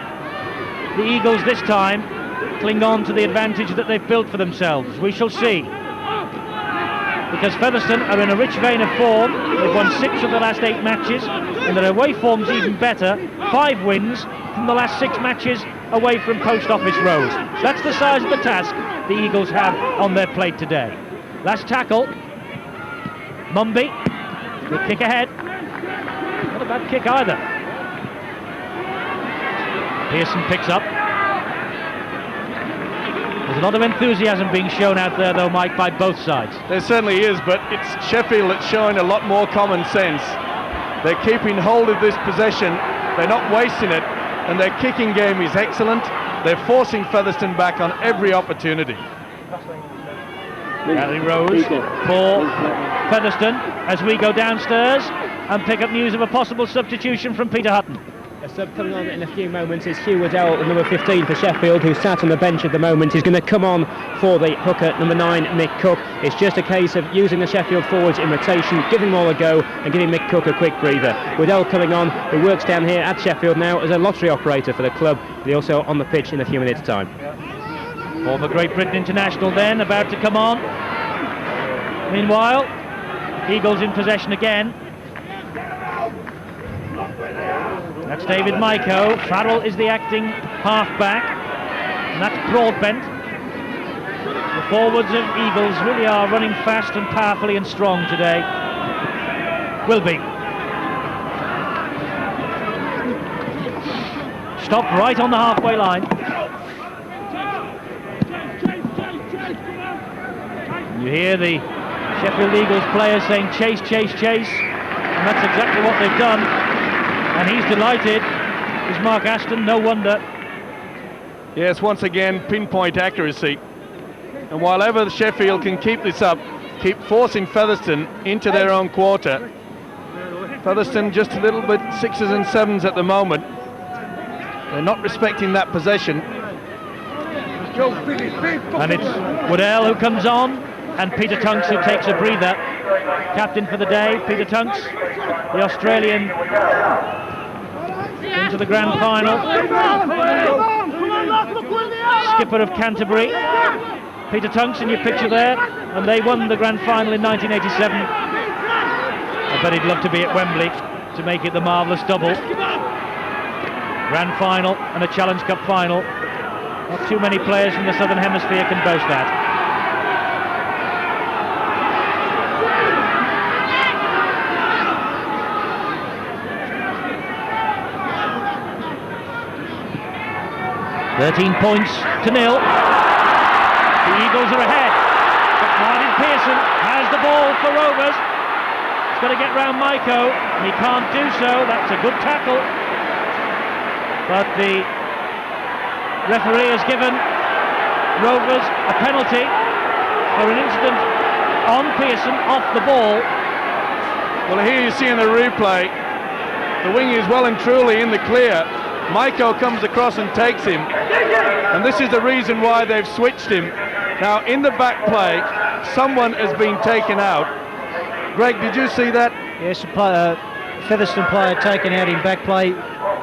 the Eagles this time cling on to the advantage that they've built for themselves? We shall see. Because Featherstone are in a rich vein of form. They've won 6 of the last 8 matches, and their away form's even better. 5 wins from the last 6 matches away from Post Office Road. That's the size of the task the Eagles have on their plate today. Last tackle. Mumby, good kick ahead. Not a bad kick either. Pearson picks up. There's a lot of enthusiasm being shown out there though, Mike, by both sides. There certainly is, but it's Sheffield that's showing a lot more common sense. They're keeping hold of this possession, they're not wasting it, and their kicking game is excellent. They're forcing Featherstone back on every opportunity. Gary Rose for Featherstone as we go downstairs and pick up news of a possible substitution from Peter Hutton. A sub coming on in a few moments is Hugh Waddell, number 15 for Sheffield, who's sat on the bench at the moment. He's going to come on for the hooker, number 9, Mick Cook. It's just a case of using the Sheffield forwards in rotation, giving them all a go and giving Mick Cook a quick breather. Waddell coming on, who works down here at Sheffield now as a lottery operator for the club. He's also on the pitch in a few minutes' time. Former Great Britain international then, about to come on. Meanwhile, Eagles in possession again. That's David Maiko. Farrell is the acting half-back, and that's Broadbent. The forwards of Eagles really are running fast and powerfully and strong today. Will be. Stopped right on the halfway line. You hear the Sheffield Eagles players saying chase, chase, chase, and that's exactly what they've done. And he's delighted. Is Mark Aston, no wonder. Yes, once again, pinpoint accuracy. And while ever Sheffield can keep this up, keep forcing Featherstone into their own quarter. Featherstone just a little bit 6s and 7s at the moment. They're not respecting that possession. And it's Waddell who comes on, and Peter Tunks who takes a breather. Captain for the day, Peter Tunks, the Australian, into the grand final. Skipper of Canterbury. Peter Tunks in your picture there, and they won the grand final in 1987. I bet he'd love to be at Wembley to make it the marvellous double. Grand final and a Challenge Cup final. Not too many players from the Southern Hemisphere can boast that. (13 points to 0. The Eagles are ahead. But Martin Pearson has the ball for Rovers. He's got to get round Maiko, and he can't do so. That's a good tackle. But the referee has given Rovers a penalty for an incident on Pearson off the ball. Well, here you see in the replay, the wing is well and truly in the clear. Maiko comes across and takes him, and this is the reason why they've switched him. Now in the back play, someone has been taken out. Greg, did you see that? Yes, a Featherstone player taken out in back play.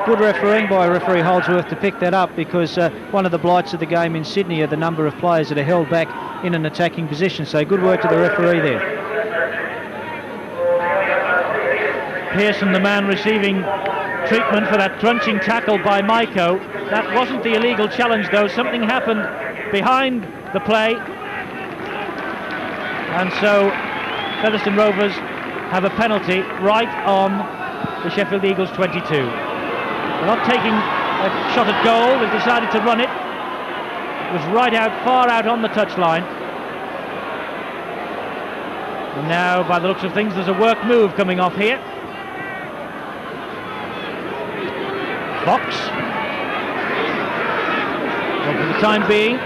good refereeing by referee Holdsworth to pick that up, because one of the blights of the game in Sydney are the number of players that are held back in an attacking position. So good work to the referee there. Pearson, the man receiving treatment for that crunching tackle by Maiko. That wasn't the illegal challenge though. Something happened behind the play, and so Featherstone Rovers have a penalty right on the Sheffield Eagles 22. They're not taking a shot at goal, they've decided to run it. It was right out, far out on the touchline. And now, by the looks of things, there's a work move coming off here. Fox. Well, for the time being,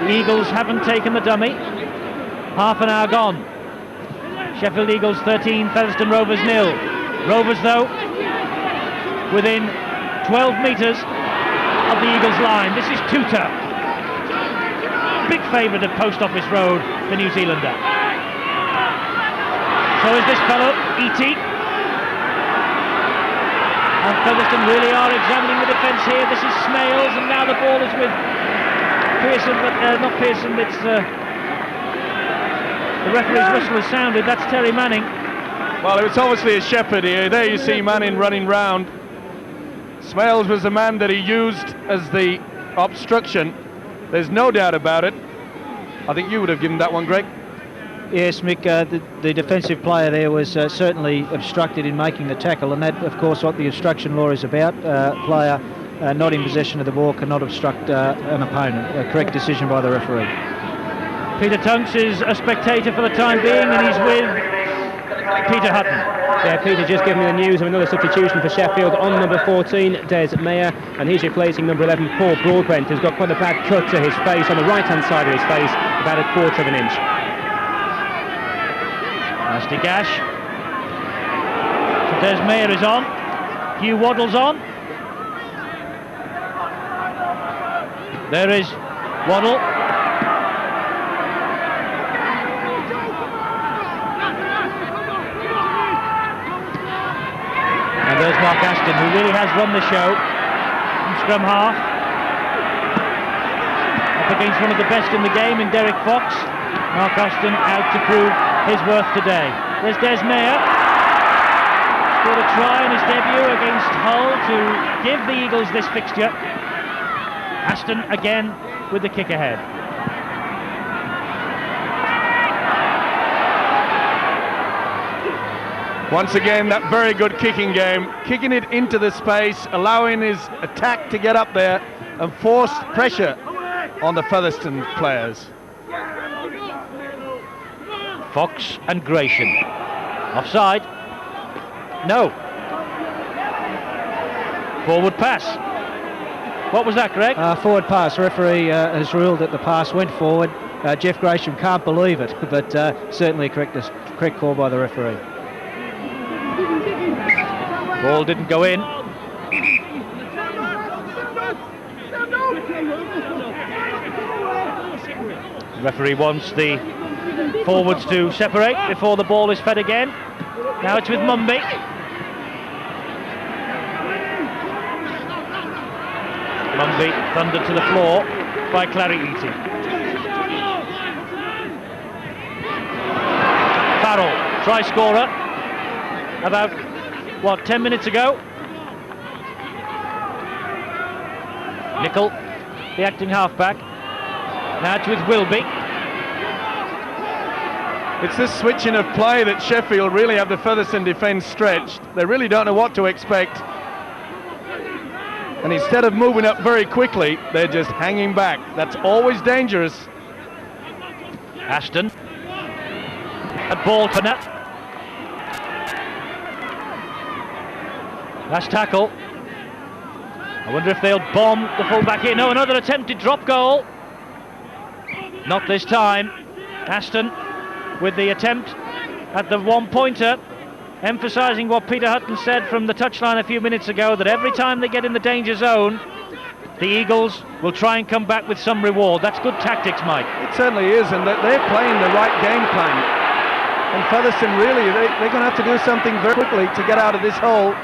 the Eagles haven't taken the dummy. Half an hour gone. Sheffield Eagles 13, Featherstone Rovers 0. Rovers, though, within 12 metres of the Eagles' line. This is Tuta. Big favourite at Post Office Road, the New Zealander. So is this fellow, E.T. And Featherstone really are examining the defence here. This is Smales, and now the ball is with Pearson, but not Pearson, it's the referee's whistle has sounded. That's Terry Manning. Well, it was obviously a shepherd here. There you see Manning running round. Smales was the man that he used as the obstruction. There's no doubt about it. I think you would have given that one, Greg. Yes, Mick, the defensive player there was certainly obstructed in making the tackle, and that, of course, what the obstruction law is about. Player not in possession of the ball cannot obstruct an opponent. A correct decision by the referee. Peter Tunks is a spectator for the time being, and he's with Peter Hutton. Yeah, Peter just giving me the news of another substitution for Sheffield on number 14, Des Mayer, and he's replacing number 11, Paul Broadbent, who's got quite a bad cut to his face, on the right-hand side of his face, about a quarter of an inch. Nasty gash. So Des Mayer is on. Hugh Waddle's on. There is Waddle. And there's Mark Aston, who really has run the show from scrum half. Up against one of the best in the game in Derek Fox. Mark Aston out to prove his worth today. There's Des Mayer. Scored a try in his debut against Hull to give the Eagles this fixture. Aston again with the kick ahead. Once again, that very good kicking game, kicking it into the space, allowing his attack to get up there and force pressure on the Featherstone players. Fox and Grayson. Offside. No. Forward pass. What was that, Greg? Forward pass. Referee has ruled that the pass went forward. Jeff Grayson can't believe it, but certainly a correct call by the referee. Ball didn't go in. The referee wants the forwards to separate before the ball is fed again. Now it's with Mumby. Mumby thundered to the floor by Clary Eating. Farrell, try scorer, about, 10 minutes ago. Nicol, the acting halfback. Now it's with Wilby. It's this switching of play that Sheffield really have the Featherstone defence stretched. They really don't know what to expect. And instead of moving up very quickly, they're just hanging back. That's always dangerous. Aston. A ball to net. Last tackle. I wonder if they'll bomb the full-back here. No, another attempted drop goal. Not this time. Aston with the attempt at the one-pointer, emphasising what Peter Hutton said from the touchline a few minutes ago, that every time they get in the danger zone, the Eagles will try and come back with some reward. That's good tactics, Mike. It certainly is, and they're playing the right game plan. And Featherstone really, they're going to have to do something very quickly to get out of this hole.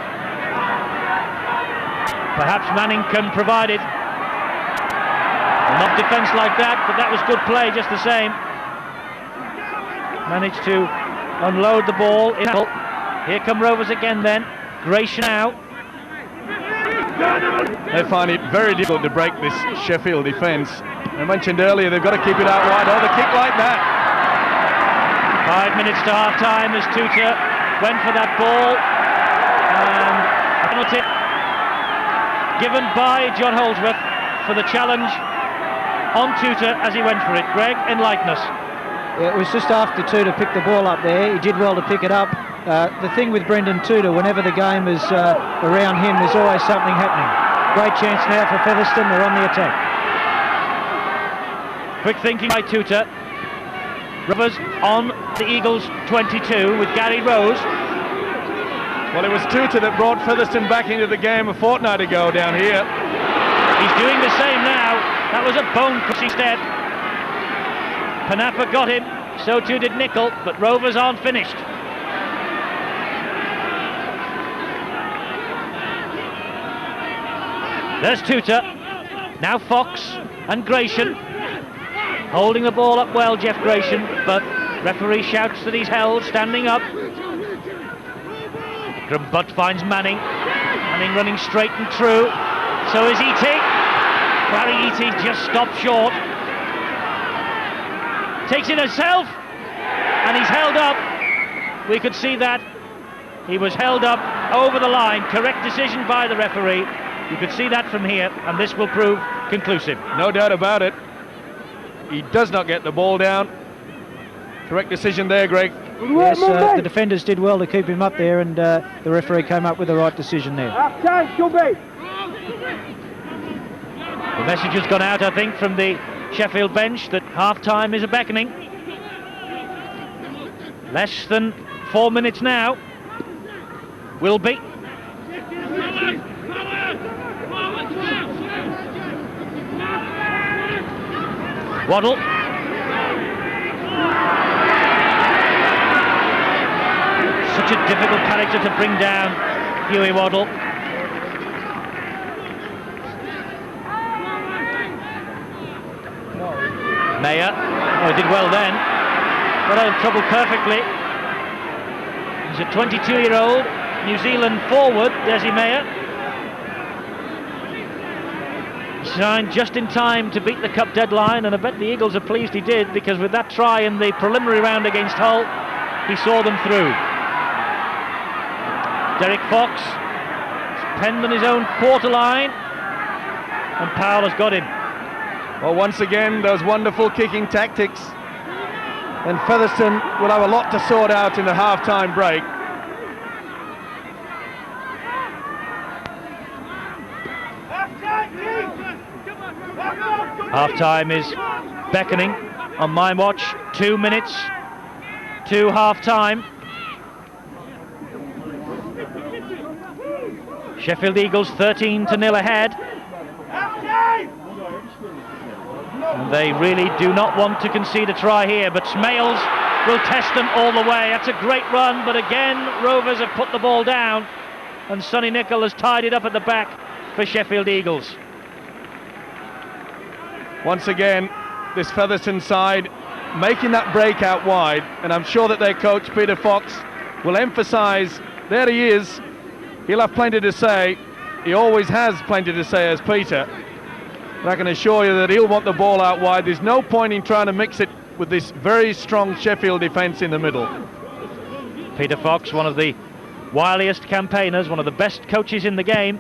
Perhaps Manning can provide it. Not defence like that, but that was good play just the same. Managed to unload the ball. Here come Rovers again then. Gratian now. They find it very difficult to break this Sheffield defence. I mentioned earlier they've got to keep it out wide. Oh, the kick like that. 5 minutes to half time as Tuta went for that ball. And a penalty given by John Holdsworth for the challenge on Tuta as he went for it. Greg, enlighten us. Yeah, it was just after Tuta picked the ball up there. He did well to pick it up. The thing with Brendan Tuta, whenever the game is around him, there's always something happening. Great chance now for Featherstone. They're on the attack. Quick thinking by Tuta. Rovers on the Eagles 22 with Gary Rose. Well, it was Tuta that brought Featherstone back into the game a fortnight ago down here. He's doing the same now. That was a bone crush instead. Panapa got him, so too did Nicol, but Rovers aren't finished. There's Tuta. Now Fox and Gratian. Holding the ball up well, Jeff Gratian, but referee shouts that he's held, standing up. Butt finds Manning. Manning running straight and true. So is E.T. Barry E.T. just stopped short. Takes it himself, and he's held up. We could see that. He was held up over the line. Correct decision by the referee. You could see that from here, and this will prove conclusive. No doubt about it. He does not get the ball down. Correct decision there, Greg. Yes, the defenders did well to keep him up there, and the referee came up with the right decision there. The message has gone out, I think, from the Sheffield bench that half-time is a beckoning. Less than 4 minutes now. Will be. Waddle. Such a difficult character to bring down, Hughie Waddle. Mayer, oh, he did well then. Got out of trouble perfectly. He's a 22-year-old New Zealand forward, Desi Mayer. Signed just in time to beat the cup deadline, and I bet the Eagles are pleased he did, because with that try in the preliminary round against Hull, he saw them through. Derek Fox penned on his own quarter line, and Powell has got him. Well, once again, those wonderful kicking tactics. And Featherstone will have a lot to sort out in the half-time break. Half-time is beckoning on my watch. 2 minutes to half-time. Sheffield Eagles 13-0 ahead. And they really do not want to concede a try here, but Smales will test them all the way. That's a great run, but again Rovers have put the ball down, and Sonny Nicol has tied it up at the back for Sheffield Eagles. Once again, this Featherstone side making that break out wide, and I'm sure that their coach Peter Fox will emphasise, there he is, he'll have plenty to say. He always has plenty to say as Peter. But I can assure you that he'll want the ball out wide. There's no point in trying to mix it with this very strong Sheffield defence in the middle. Peter Fox, one of the wiliest campaigners, one of the best coaches in the game.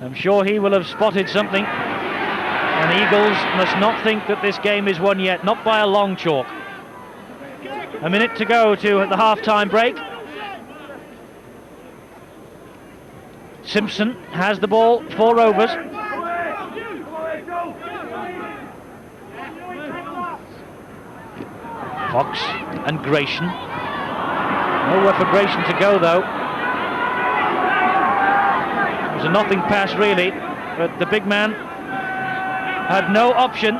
I'm sure he will have spotted something. And the Eagles must not think that this game is won yet, not by a long chalk. A minute to go to the half-time break. Simpson has the ball for Rovers. Fox and Gratian. Nowhere for Gratian to go though. It was a nothing pass really, but the big man had no option.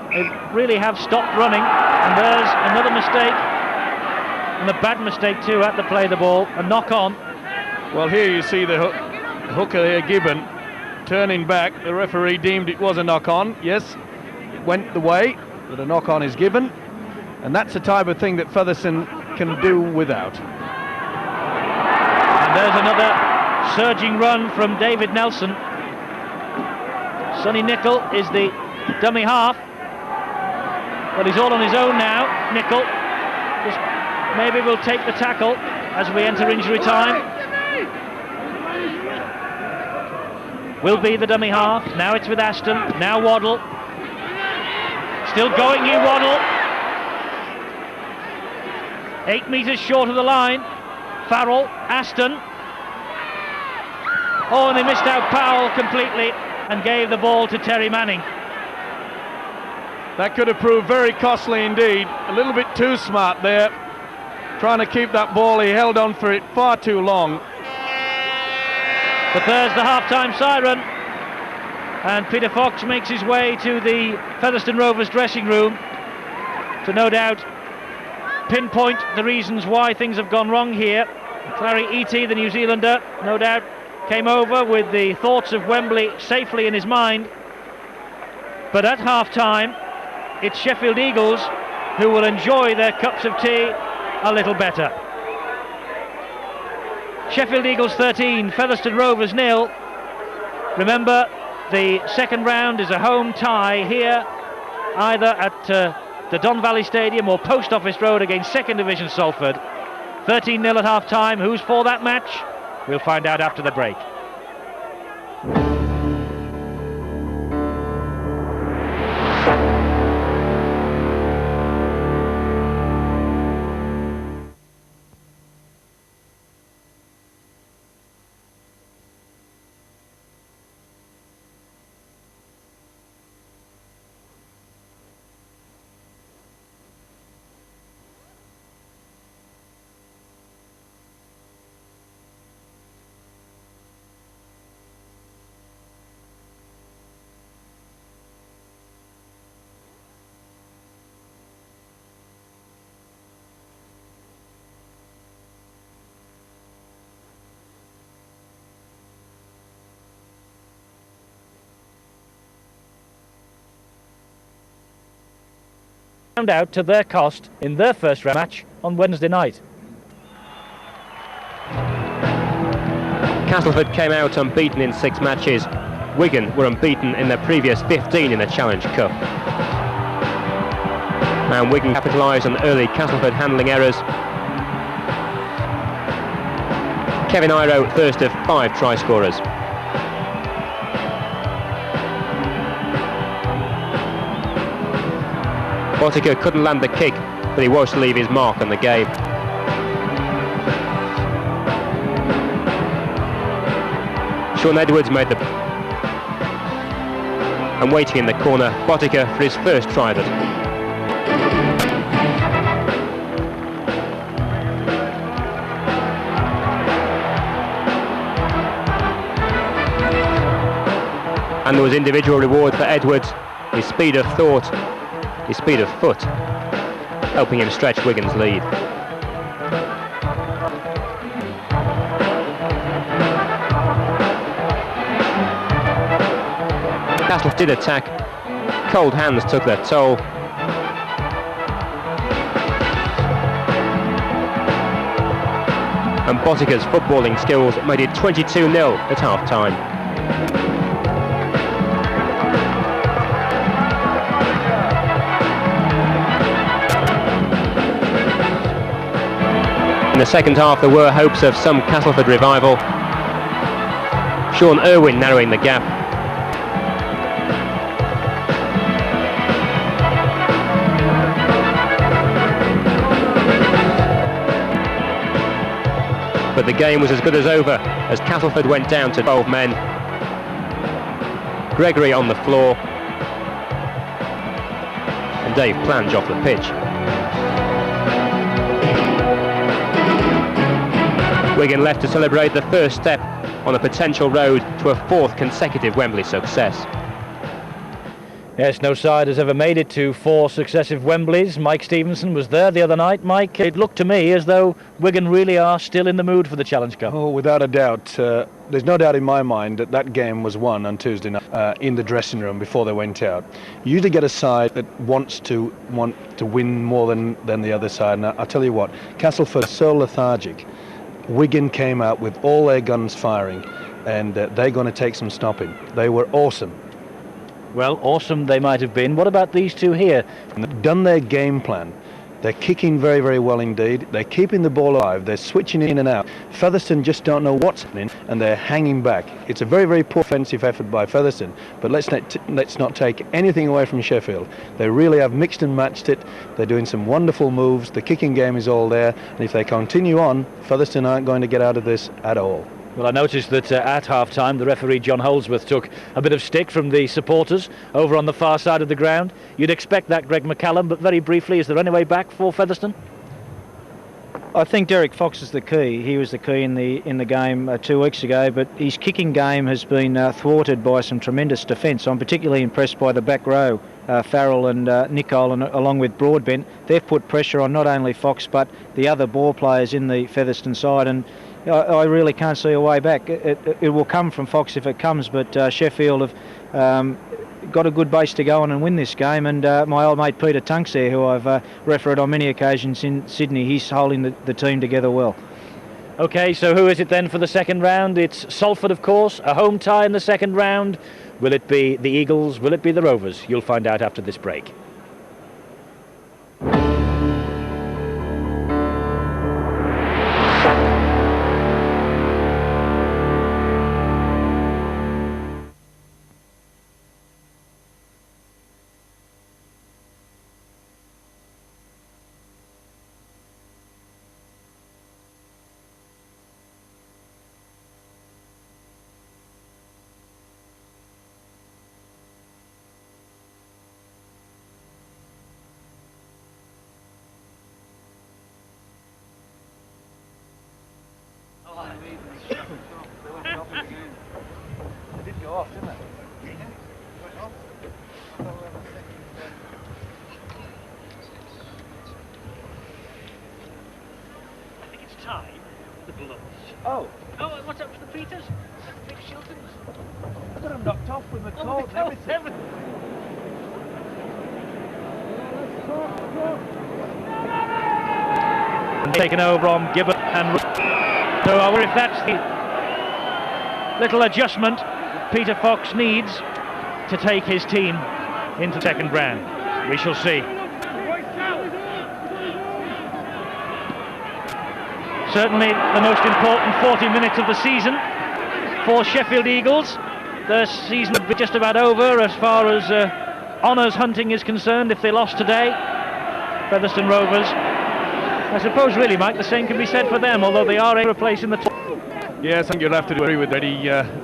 They really have stopped running, and there's another mistake, and a bad mistake too, at the play the ball, a knock on. Well, here you see the hooker there, Gibbon, turning back. The referee deemed it was a knock-on. Yes, it went the way that a knock-on is given, and that's the type of thing that Featherstone can do without. And there's another surging run from David Nelson. Sonny Nicol is the dummy half. Well, he's all on his own now, Nicol. Just maybe we'll take the tackle as we enter injury time. Will be the dummy half. Now it's with Aston. Now Waddle. Still going, you Waddle. 8 metres short of the line. Farrell, Aston. Oh, and they missed out Powell completely and gave the ball to Terry Manning. That could have proved very costly indeed. A little bit too smart there, trying to keep that ball. He held on for it far too long. But there's the half-time siren, and Peter Fox makes his way to the Featherstone Rovers dressing room to no doubt pinpoint the reasons why things have gone wrong here. Clary Eatey, the New Zealander, no doubt came over with the thoughts of Wembley safely in his mind. But at half-time, it's Sheffield Eagles who will enjoy their cups of tea a little better. Sheffield Eagles 13, Featherstone Rovers 0. Remember, the second round is a home tie here, either at the Don Valley Stadium or Post Office Road against 2nd Division Salford. 13-0 at half-time. Who's for that match? We'll find out after the break. Out to their cost in their first round match on Wednesday night. Castleford came out unbeaten in 6 matches. Wigan were unbeaten in their previous 15 in the Challenge Cup. And Wigan capitalised on early Castleford handling errors. Kevin Iro, first of 5 try scorers. Botica couldn't land the kick, but he was to leave his mark on the game. Sean Edwards made the... And waiting in the corner, Botica for his first try at it. And there was individual reward for Edwards, his speed of thought, his speed of foot, helping him stretch Wigan's lead. Castle did attack, cold hands took their toll. And Botica's footballing skills made it 22-0 at half-time. In the second half there were hopes of some Castleford revival. Sean Irwin narrowing the gap. But the game was as good as over as Castleford went down to 12 men. Gregory on the floor and Dave Plange off the pitch. Wigan left to celebrate the first step on a potential road to a 4th consecutive Wembley success. Yes, no side has ever made it to 4 successive Wembleys. Mike Stevenson was there the other night. Mike, it looked to me as though Wigan really are still in the mood for the Challenge Cup. Oh, without a doubt. There's no doubt in my mind that that game was won on Tuesday night in the dressing room before they went out. You usually get a side that want to win more than the other side. And I'll tell you what, Castleford is so lethargic. Wigan came out with all their guns firing, and they're going to take some stopping. They were awesome. Well, awesome they might have been. What about these two here? They've done their game plan. They're kicking very, very well indeed. They're keeping the ball alive. They're switching in and out. Featherstone just don't know what's happening, and they're hanging back. It's a very, very poor offensive effort by Featherstone, but let's not take anything away from Sheffield. They really have mixed and matched it. They're doing some wonderful moves. The kicking game is all there, and if they continue on, Featherstone aren't going to get out of this at all. Well, I noticed that at half-time the referee John Holdsworth took a bit of stick from the supporters over on the far side of the ground. You'd expect that, Greg McCallum, but very briefly, is there any way back for Featherstone? I think Derek Fox is the key. He was the key in the game 2 weeks ago, but his kicking game has been thwarted by some tremendous defence. I'm particularly impressed by the back row, Farrell and Nicole, and along with Broadbent. They've put pressure on not only Fox but the other ball players in the Featherstone side, and I really can't see a way back. It will come from Fox if it comes, but Sheffield have got a good base to go on and win this game, and my old mate Peter Tunks there, who I've refereed on many occasions in Sydney, he's holding the team together well. OK, so who is it then for the second round? It's Salford, of course, a home tie in the second round. Will it be the Eagles? Will it be the Rovers? You'll find out after this break. They did go off, didn't they? I think it's time the Blues. Oh, What's up with the Peters? The big Shiltons? I got them knocked off with the coat and everything. Taken over on Gibbon and so I wonder if that's the little adjustment Peter Fox needs to take his team into second round. We shall see. Certainly the most important 40 minutes of the season for Sheffield Eagles. The season would be just about over as far as honours hunting is concerned if they lost today. Featherstone Rovers, I suppose really, Mike, the same can be said for them, although they are a place in the top. Yes, I think you'll have to agree with Eddie.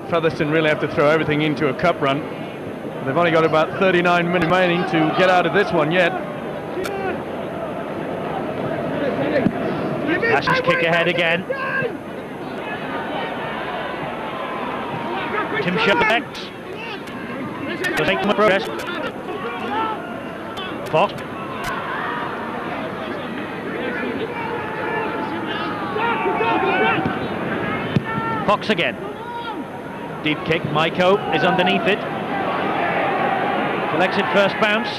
Featherstone really have to throw everything into a cup run. They've only got about 39 minutes remaining to get out of this one yet. Ash's kick ahead again. Tim Shepard to make the progress. Fox. Fox again. Deep kick. Maiko is underneath it. Collects it first bounce.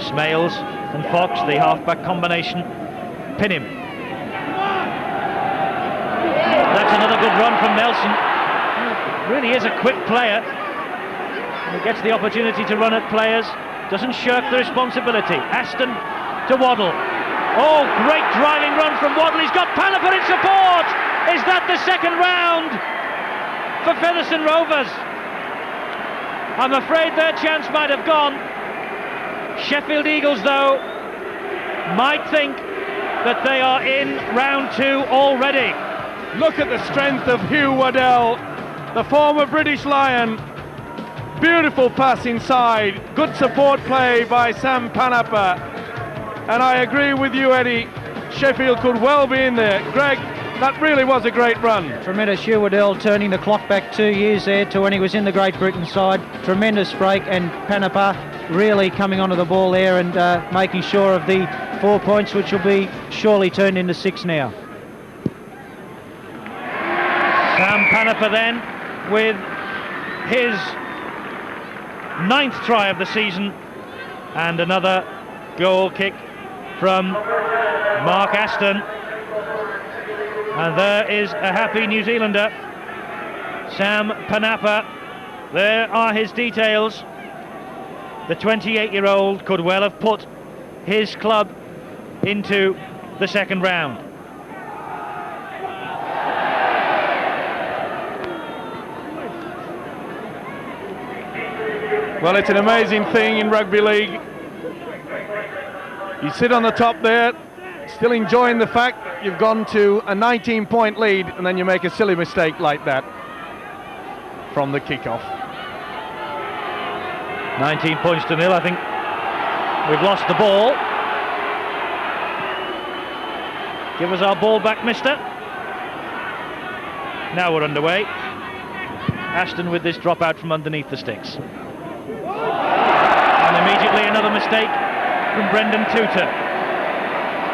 Smales and Fox, the half-back combination, pin him. That's another good run from Nelson. Really is a quick player. He gets the opportunity to run at players, doesn't shirk the responsibility. Aston to Waddle. Oh, great driving run from Waddle. He's got Palaper in support. Is that the second round for Featherstone Rovers? I'm afraid their chance might have gone. Sheffield Eagles, though, might think that they are in round two already. Look at the strength of Hugh Waddell, the former British Lion. Beautiful pass inside, good support play by Sam Panapa. And I agree with you, Eddie, Sheffield could well be in there. Greg, That really was a great run. Tremendous. Hugh Waddell turning the clock back 2 years there to when he was in the Great Britain side. Tremendous break, and Panapa really coming onto the ball there and making sure of the 4 points, which will be surely turned into 6 now. Sam Panapa then with his 9th try of the season, and another goal kick from Mark Aston. And there is a happy New Zealander, Sam Panapa. There are his details. The 28-year-old could well have put his club into the second round. Well, it's an amazing thing in rugby league. You sit on the top there, still enjoying the fact you've gone to a 19-point lead, and then you make a silly mistake like that from the kickoff. 19 points to nil. I think we've lost the ball. Give us our ball back, mister. Now we're underway. Ashton with this drop out from underneath the sticks. And immediately another mistake from Brendan Tutor.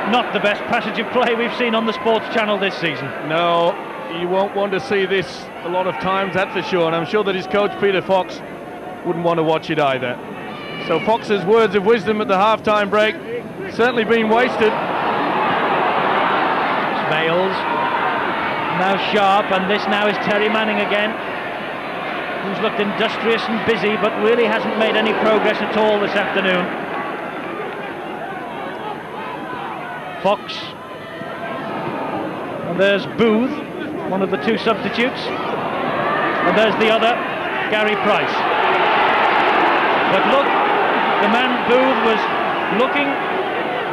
Not the best passage of play we've seen on the Sports Channel this season. No, you won't want to see this a lot of times, that's for sure, and I'm sure that his coach Peter Fox wouldn't want to watch it either. So Fox's words of wisdom at the half-time break certainly being wasted. Smales, now Sharp, and this now is Terry Manning again, who's looked industrious and busy but really hasn't made any progress at all this afternoon. Fox, and there's Booth, one of the 2 substitutes, and there's the other, Gary Price. But look, the man Booth was looking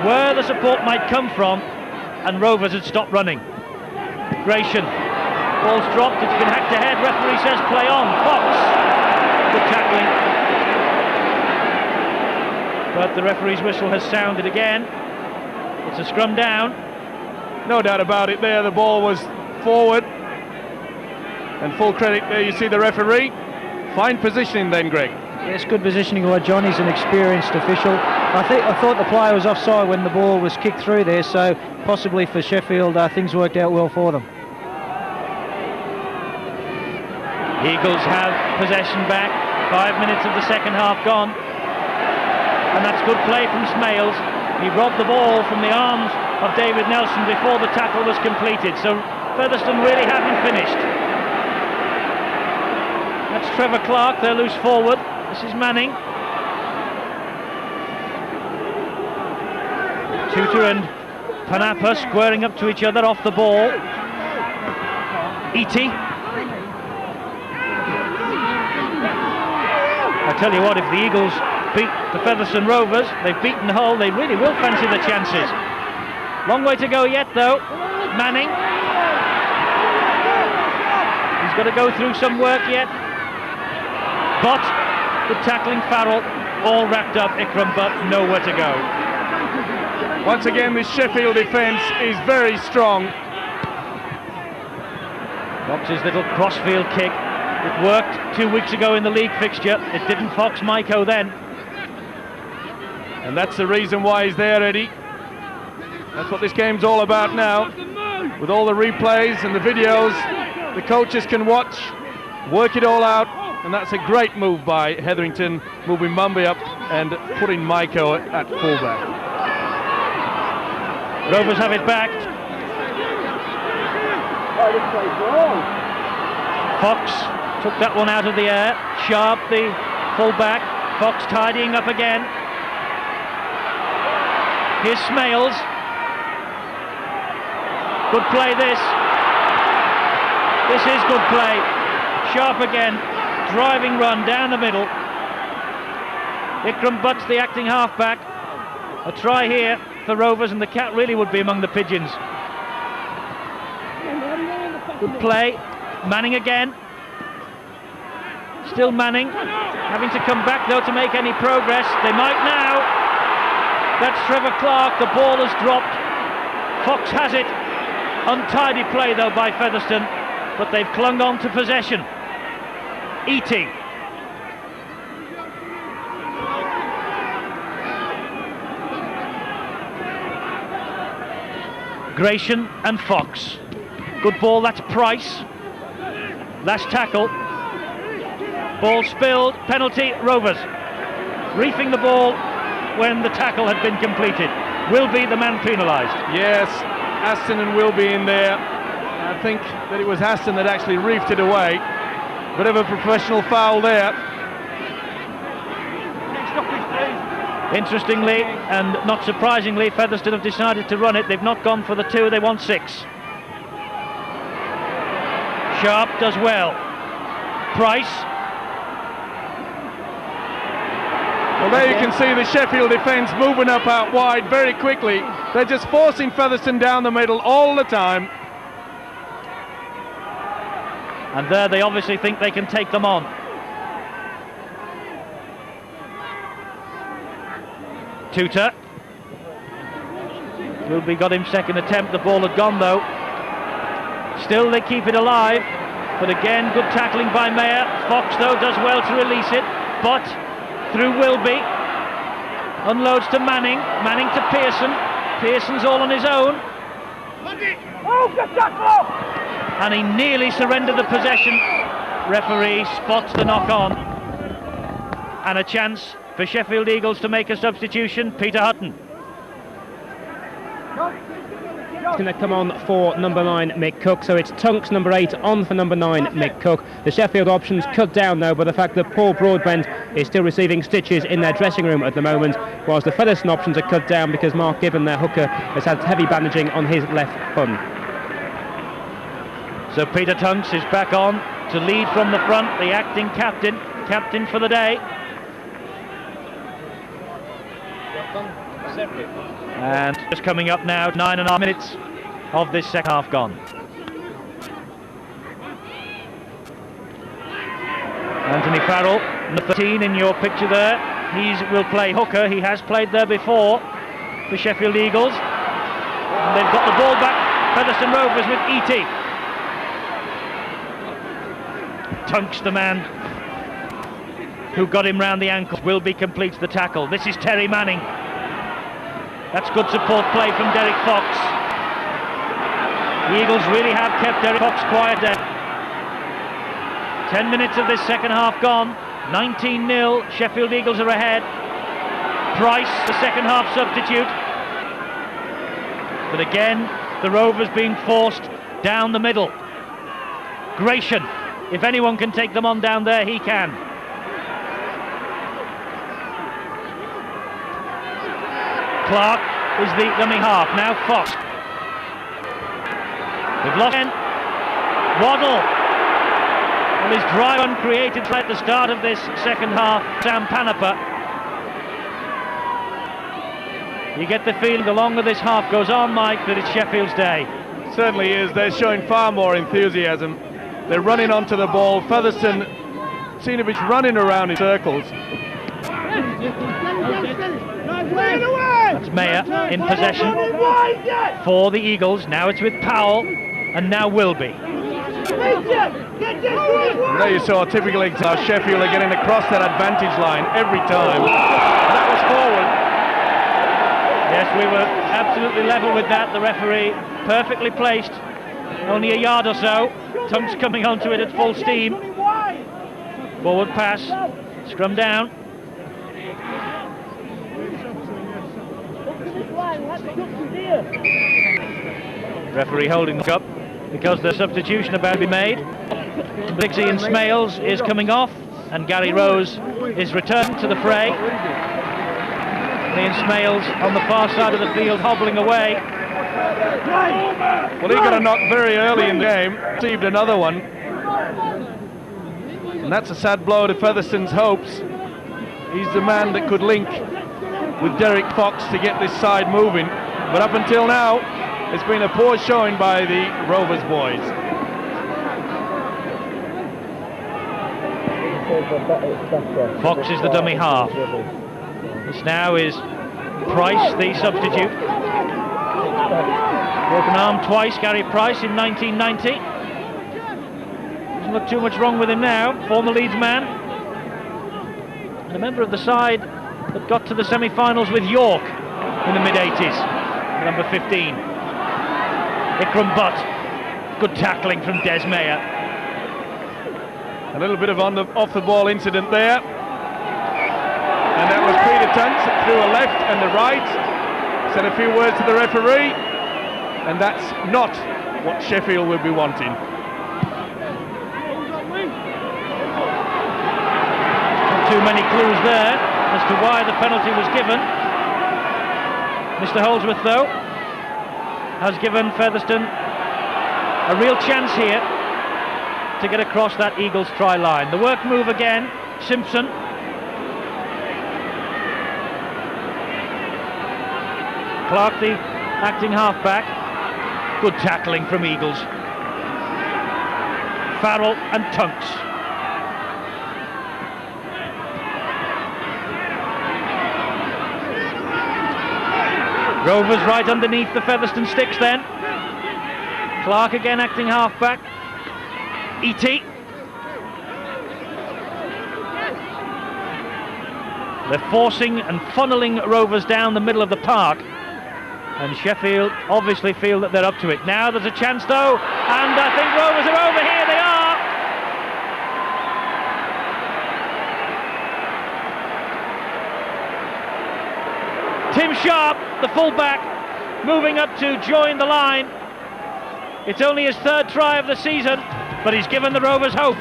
where the support might come from, and Rovers had stopped running. Gratian, ball's dropped, it's been hacked ahead, referee says play on. Fox, good tackling, but the referee's whistle has sounded again. It's a scrum down. No doubt about it there, the ball was forward. And full credit there, you see the referee. Fine positioning then, Greg. Yes, good positioning by John. He's an experienced official. I thought the player was offside when the ball was kicked through there, so possibly for Sheffield things worked out well for them. Eagles have possession back. 5 minutes of the second half gone. And that's good play from Smales. He robbed the ball from the arms of David Nelson before the tackle was completed, so Featherstone really haven't finished. That's Trevor Clark, they're loose forward. This is Manning. Tutor and Panapa squaring up to each other off the ball. Eaty. I tell you what, if the Eagles beat the Featherstone Rovers, they've beaten Hull, they really will fancy the chances. Long way to go yet though. Manning, he's got to go through some work yet. But the tackling, Farrell, all wrapped up. Ikram Butt nowhere to go. Once again, this Sheffield defence is very strong. Fox's little crossfield kick, it worked 2 weeks ago in the league fixture. It didn't Fox Maiko then. And that's the reason why he's there, Eddie. That's what this game's all about now. With all the replays and the videos, the coaches can watch, work it all out, and that's a great move by Hetherington, moving Mumby up and putting Maiko at fullback. Rovers have it back. Fox took that one out of the air. Sharp, the fullback. Fox tidying up again. Here's Smales. Good play this. This is good play. Sharp again. Driving run down the middle. Ikram Butt's the acting halfback. A try here for Rovers, and the cat really would be among the pigeons. Good play. Manning again. Still Manning. Having to come back though to make any progress. They might now. That's Trevor Clark. The ball has dropped. Fox has it. Untidy play though by Featherstone, but they've clung on to possession. Eating. Gratian and Fox. Good ball, that's Price. Last tackle. Ball spilled, penalty, Rovers. Reefing the ball when the tackle had been completed. Wilby, the man penalised. Yes, Aston and Wilby in there. I think that it was Aston that actually reefed it away. Bit of a professional foul there. Interestingly, and not surprisingly, Featherstone have decided to run it. They've not gone for the 2, they want 6. Sharp does well. Price. Well, there you can see the Sheffield defence moving up out wide very quickly. They're just forcing Featherstone down the middle all the time. And there they obviously think they can take them on. Tutor. Wilby got him second attempt, the ball had gone though. Still they keep it alive, but again good tackling by Mayer. Fox though does well to release it, but through Wilby. Unloads to Manning, Manning to Pearson. Pearson's all on his own. And he nearly surrendered the possession. Referee spots the knock on. And a chance for Sheffield Eagles to make a substitution. Peter Hutton. It's going to come on for number 9 Mick Cook, so it's Tunks number 8 on for number 9 Mick Cook. The Sheffield options cut down though by the fact that Paul Broadbent is still receiving stitches in their dressing room at the moment, whilst the Featherstone options are cut down because Mark Gibbon, their hooker, has had heavy bandaging on his left thumb. So Peter Tunks is back on to lead from the front, the acting captain for the day. And just coming up now, 9.5 minutes of this second half gone. Anthony Farrell, number 13 in your picture there. He will play hooker. He has played there before for Sheffield Eagles. And they've got the ball back. Featherstone Rovers with E.T. Tunks, the man who got him round the ankle. Wilby completes the tackle. This is Terry Manning. That's good support play from Derek Fox. The Eagles really have kept Derek Fox quiet there. 10 minutes of this second half gone. 19-0. Sheffield Eagles are ahead. Price, the second half substitute. But again, the Rovers being forced down the middle. Gratian, if anyone can take them on down there, he can. Clark is the dummy half. Now Fox. They've lost again. Waddle. Well, his drive uncreated at the start of this second half. Sam Panapa. You get the feeling the longer this half goes on, Mike, that it's Sheffield's day. Certainly is. They're showing far more enthusiasm. They're running onto the ball. Featherstone seem to be running around in circles. That's Mayer in possession for the Eagles. Now it's with Powell, and now Wilby. There you saw a typical example. Sheffield are getting across that advantage line every time. That was forward. Yes, we were absolutely level with that. The referee perfectly placed, only a yard or so. Tunks coming onto it at full steam. Forward pass, scrum down. Referee holding the cup because the substitution about to be made. Dixie and Smales is coming off, and Gary Rose is returned to the fray. Ian Smales on the far side of the field hobbling away. Well, he got a knock very early in the game, received another one. And that's a sad blow to Featherstone's hopes. He's the man that could link with Derek Fox to get this side moving. But up until now, it's been a poor showing by the Rovers boys. Fox is the dummy half. This now is Price, the substitute. Broken arm twice, Gary Price, in 1990. Doesn't look too much wrong with him now. Former Leeds man. And a member of the side that got to the semi-finals with York in the mid-80s. Number 15. Ikram Butt. Good tackling from Des Meyer. A little bit of off-the-ball incident there. And that was Peter Tunks through a left and the right. Said a few words to the referee. And that's not what Sheffield will be wanting. Not too many clues there as to why the penalty was given. Mr. Holdsworth, though, has given Featherstone a real chance here to get across that Eagles try line. The work move again, Simpson. Clark, the acting halfback. Good tackling from Eagles. Farrell and Tunks. Rovers right underneath the Featherstone sticks then. Clark again acting halfback. E.T. They're forcing and funneling Rovers down the middle of the park. And Sheffield obviously feel that they're up to it. Now there's a chance though, and I think Rovers are over here. They are! Tim Sharp, the fullback, moving up to join the line. It's only his third try of the season, but he's given the Rovers hope.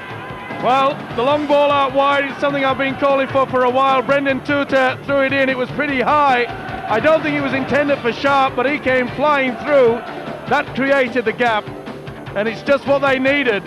Well, the long ball out wide is something I've been calling for a while. Brendan Tuta threw it in. It was pretty high. I don't think it was intended for Sharp, but he came flying through. That created the gap, and it's just what they needed.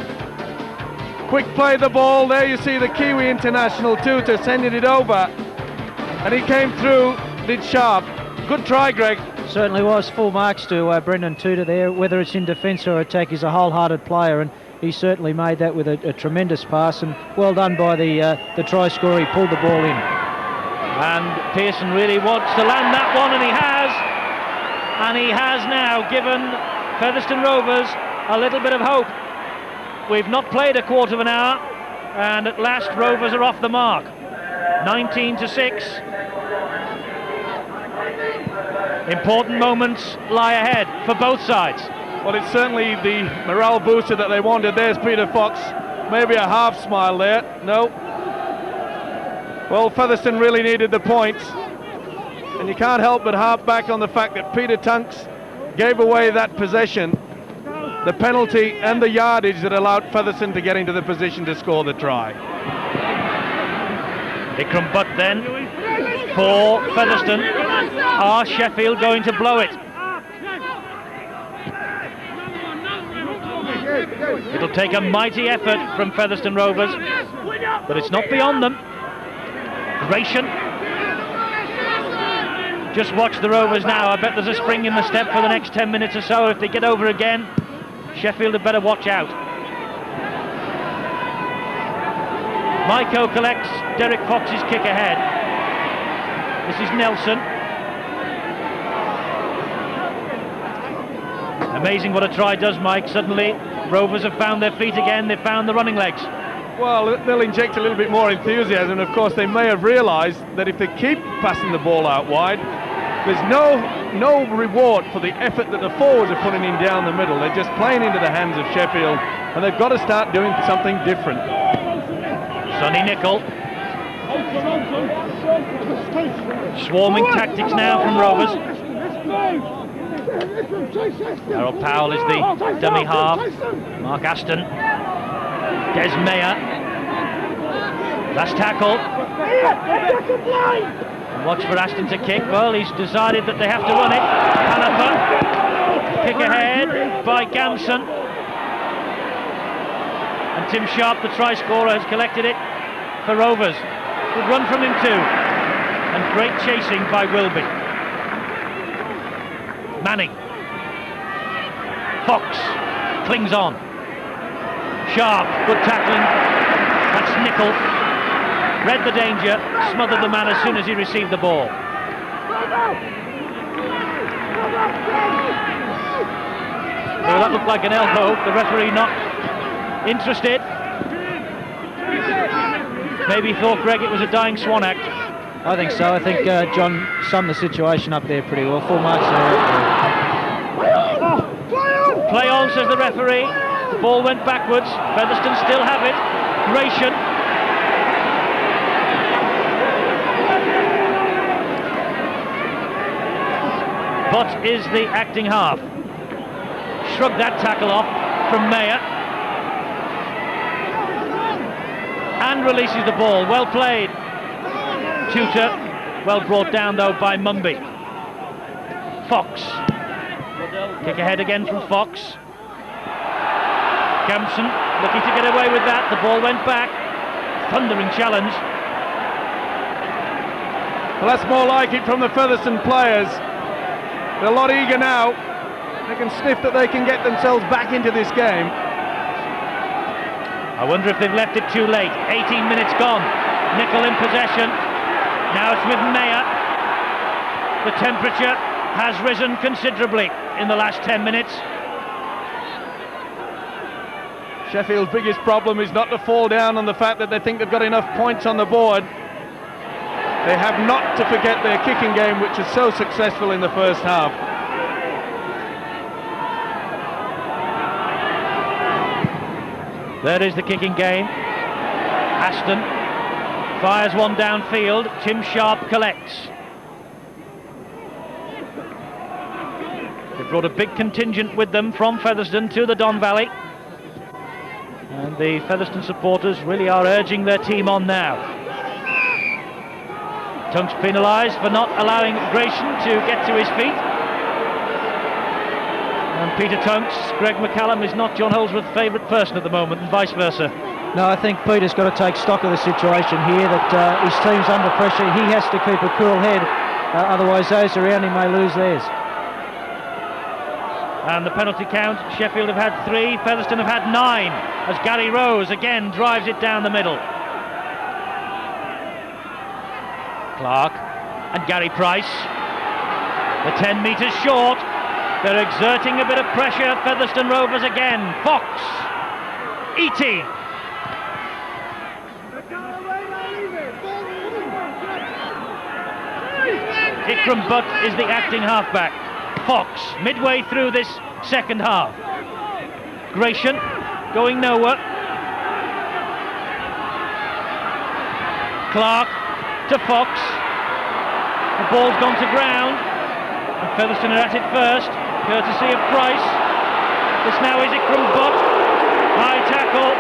Quick play the ball. There you see the Kiwi international Tuta sending it over, and he came through, did Sharp. Good try, Greg. Certainly was. Full marks to Brendan Tudor there. Whether it's in defence or attack, he's a wholehearted player, and he certainly made that with a tremendous pass, and well done by the try scorer. He pulled the ball in. And Pearson really wants to land that one, and he has. And he has now given Featherstone Rovers a little bit of hope. We've not played a quarter of an hour, and at last Rovers are off the mark. 19-6. Important moments lie ahead for both sides. Well, it's certainly the morale booster that they wanted. There's Peter Fox. Maybe a half smile there. No. Well, Featherstone really needed the points. And you can't help but harp back on the fact that Peter Tunks gave away that possession, the penalty and the yardage that allowed Featherstone to get into the position to score the try. Ikram Butt then for Featherstone. Are Sheffield going to blow it? It'll take a mighty effort from Featherstone Rovers, but it's not beyond them. Gratian. Just watch the Rovers now. I bet there's a spring in the step for the next 10 minutes or so. If they get over again, Sheffield had better watch out. Maiko collects Derek Fox's kick ahead. This is Nelson. Amazing what a try does, Mike. Suddenly Rovers have found their feet again. They've found the running legs. Well, they'll inject a little bit more enthusiasm. Of course, they may have realised that if they keep passing the ball out wide, there's no reward for the effort that the forwards are putting in down the middle. They're just playing into the hands of Sheffield, and they've got to start doing something different. Sonny Nicol. Swarming tactics now from Rovers. Harold Powell is the dummy half. Mark Aston. Des Meyer. Last tackle. And watch for Aston to kick. Well, he's decided that they have to run it. Hanafa. Kick ahead by Gamson. And Tim Sharp, the try scorer, has collected it for Rovers. Good run from him too. And great chasing by Wilby. Manning. Fox clings on. Sharp, good tackling. That's Nicol. Read the danger, smothered the man as soon as he received the ball. Well, that looked like an elbow. The referee not interested. Maybe thought, Greg, it was a dying swan act. I think so. I think John summed the situation up there pretty well. Full marks there. Play on, says the referee. The ball went backwards. Featherstone still have it. Gratian. But is the acting half. Shrugged that tackle off from Mayer. And releases the ball. Well played. Tutor. Well brought down though by Mumby. Fox. Kick ahead again from Fox. Campson looking to get away with that. The ball went back. Thundering challenge. Well, that's more like it from the Featherstone players. They're a lot eager now. They can sniff that they can get themselves back into this game. I wonder if they've left it too late. 18 minutes gone. Nickel in possession. Now it's with Mayer. The temperature has risen considerably in the last 10 minutes. Sheffield's biggest problem is not to fall down on the fact that they think they've got enough points on the board. They have not to forget their kicking game, which is so successful in the first half. There is the kicking game. Aston fires one downfield. Tim Sharp collects. They've brought a big contingent with them from Featherstone to the Don Valley. And the Featherstone supporters really are urging their team on now. Tunks penalised for not allowing Gratian to get to his feet. And Peter Tunks, Greg McCallum is not John Holdsworth's favourite person at the moment, and vice versa. No, I think Peter's got to take stock of the situation here, that his team's under pressure. He has to keep a cool head, otherwise those around him may lose theirs. And the penalty count, Sheffield have had 3, Featherstone have had 9, as Gary Rose again drives it down the middle. Clark and Gary Price. The 10 metres short. They're exerting a bit of pressure. Featherstone Rovers again. Fox. E.T. Ikram Butt is the acting halfback. Fox midway through this second half. Gratian going nowhere. Clark to Fox. The ball's gone to ground. And Featherstone are at it first, courtesy of Price. This now is Ikram Butt. High tackle.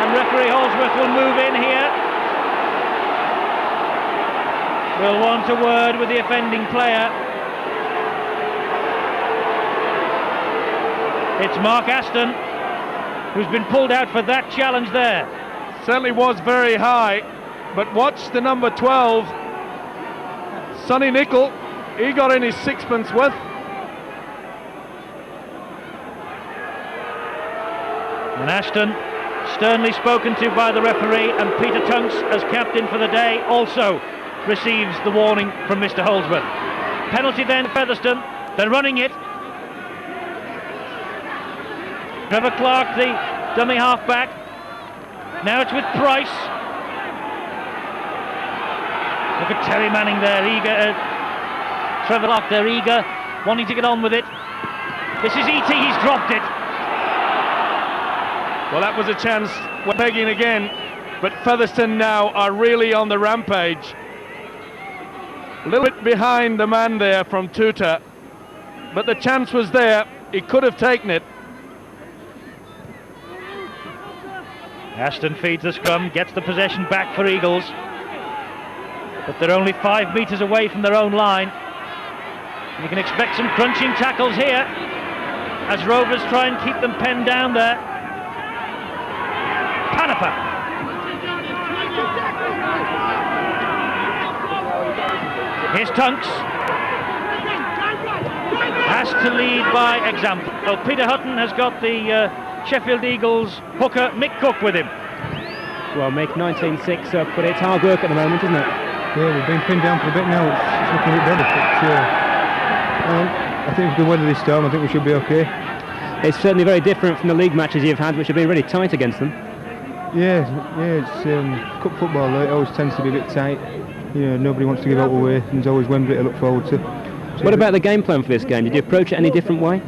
And referee Holdsworth will move in here. Will want a word with the offending player. It's Mark Aston who's been pulled out for that challenge there. Certainly was very high, but watch the number 12, Sonny Nickel. He got in his sixpence worth. And Aston sternly spoken to by the referee, and Peter Tunks as captain for the day also receives the warning from Mr. Holdsworth. Penalty then Featherstone. They're running it. Trevor Clark, the dummy halfback. Now it's with Price. Look at Terry Manning there, eager. Trevor Clark, they're eager, wanting to get on with it. This is E.T., he's dropped it. Well, that was a chance. We're begging again, but Featherstone now are really on the rampage. A little bit behind the man there from Tutor, but the chance was there. He could have taken it. Aston feeds the scrum, gets the possession back for Eagles. But they're only 5 metres away from their own line. You can expect some crunching tackles here as Rovers try and keep them penned down there. Panapa. Here's Tunks. Has to lead by example. Well, Peter Hutton has got the Sheffield Eagles hooker Mick Cook with him. Well, Mick, 19-6, but it's hard work at the moment, isn't it? Yeah, we've been pinned down for a bit now. It's looking a bit better, but I think if we can weather this storm, I think we should be okay. It's certainly very different from the league matches you've had, which have been really tight against them. Yeah, it's cup football though, it always tends to be a bit tight. You know, nobody wants to give out away, and there's always Wembley to look forward to. What about the game plan for this game? Did you approach it any different way?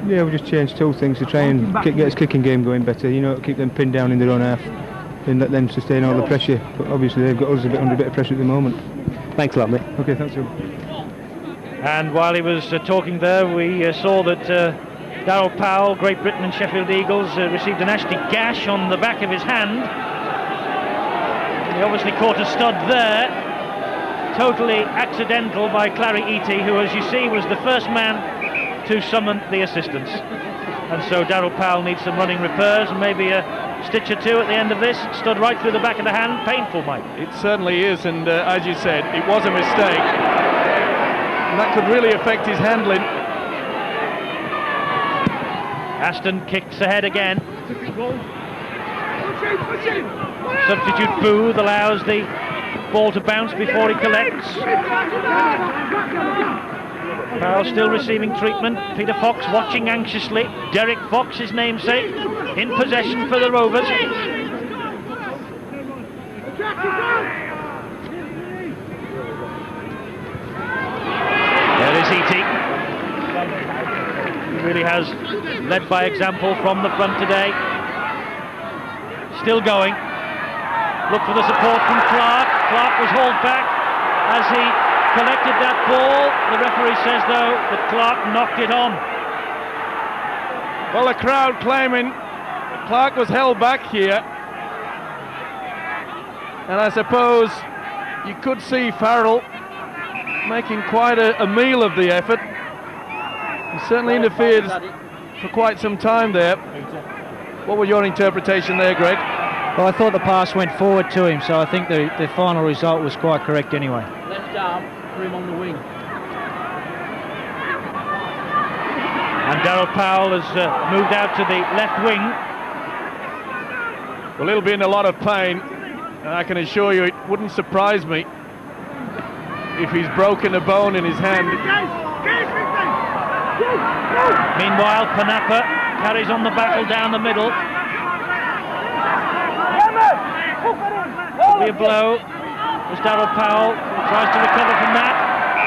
Yeah, we just changed two things to try and get his kicking game going better, you know, keep them pinned down in their own half and let them sustain all the pressure. But obviously they've got us under a bit of pressure at the moment. Thanks a lot, mate. Okay, thanks. And while he was talking there, we saw that Darryl Powell, Great Britain and Sheffield Eagles, received a nasty gash on the back of his hand. He obviously caught a stud there, totally accidental by Clary Eaty, who, as you see, was the first man to summon the assistance. And so Darryl Powell needs some running repairs and maybe a stitch or two at the end of this. Stood right through the back of the hand. Painful, Mike. It certainly is, and as you said, it was a mistake. And that could really affect his handling. Aston kicks ahead again. Substitute Booth allows the ball to bounce before he collects. Powell still receiving treatment. Peter Fox watching anxiously. Derek Fox, his namesake, in possession for the Rovers. There is Eaty. He really has led by example from the front today. Still going. Look for the support from Clark. Clark was hauled back as he collected that ball. The referee says, though, that Clark knocked it on. Well, the crowd claiming Clark was held back here. And I suppose you could see Farrell making quite a meal of the effort. He certainly interfered for quite some time there. What was your interpretation there, Greg? Well, I thought the pass went forward to him, so I think the final result was quite correct anyway. Left arm for him on the wing. And Darryl Powell has moved out to the left wing. Well, he'll be in a lot of pain, and I can assure you it wouldn't surprise me if he's broken a bone in his hand. Meanwhile, Panapa carries on the battle down the middle. Could be a blow as Darryl Powell tries to recover from that.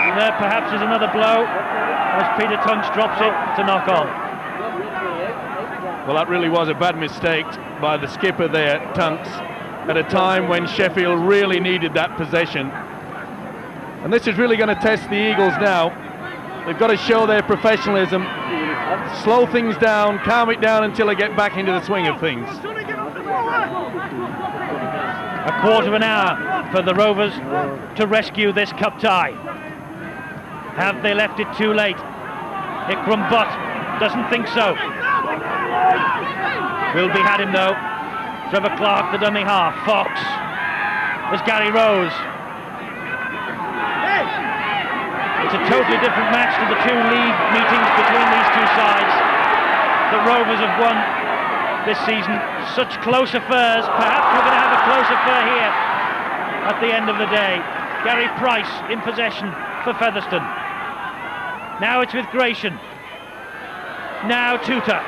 And there perhaps is another blow as Peter Tunks drops it to knock on. Well, that really was a bad mistake by the skipper there, Tunks, at a time when Sheffield really needed that possession. And this is really going to test the Eagles now. They've got to show their professionalism, slow things down, calm it down until they get back into the swing of things. A quarter of an hour for the Rovers to rescue this cup tie. Have they left it too late? Ikram Butt doesn't think so. Wilby had him though. Trevor Clark, the dummy half. Fox. There's Gary Rose. It's a totally different match to the two league meetings between these two sides. The Rovers have won this season such close affairs. Perhaps we're going to have a close affair here at the end of the day. Gary Price in possession for Featherstone. Now it's with Gratian. Now Tutor.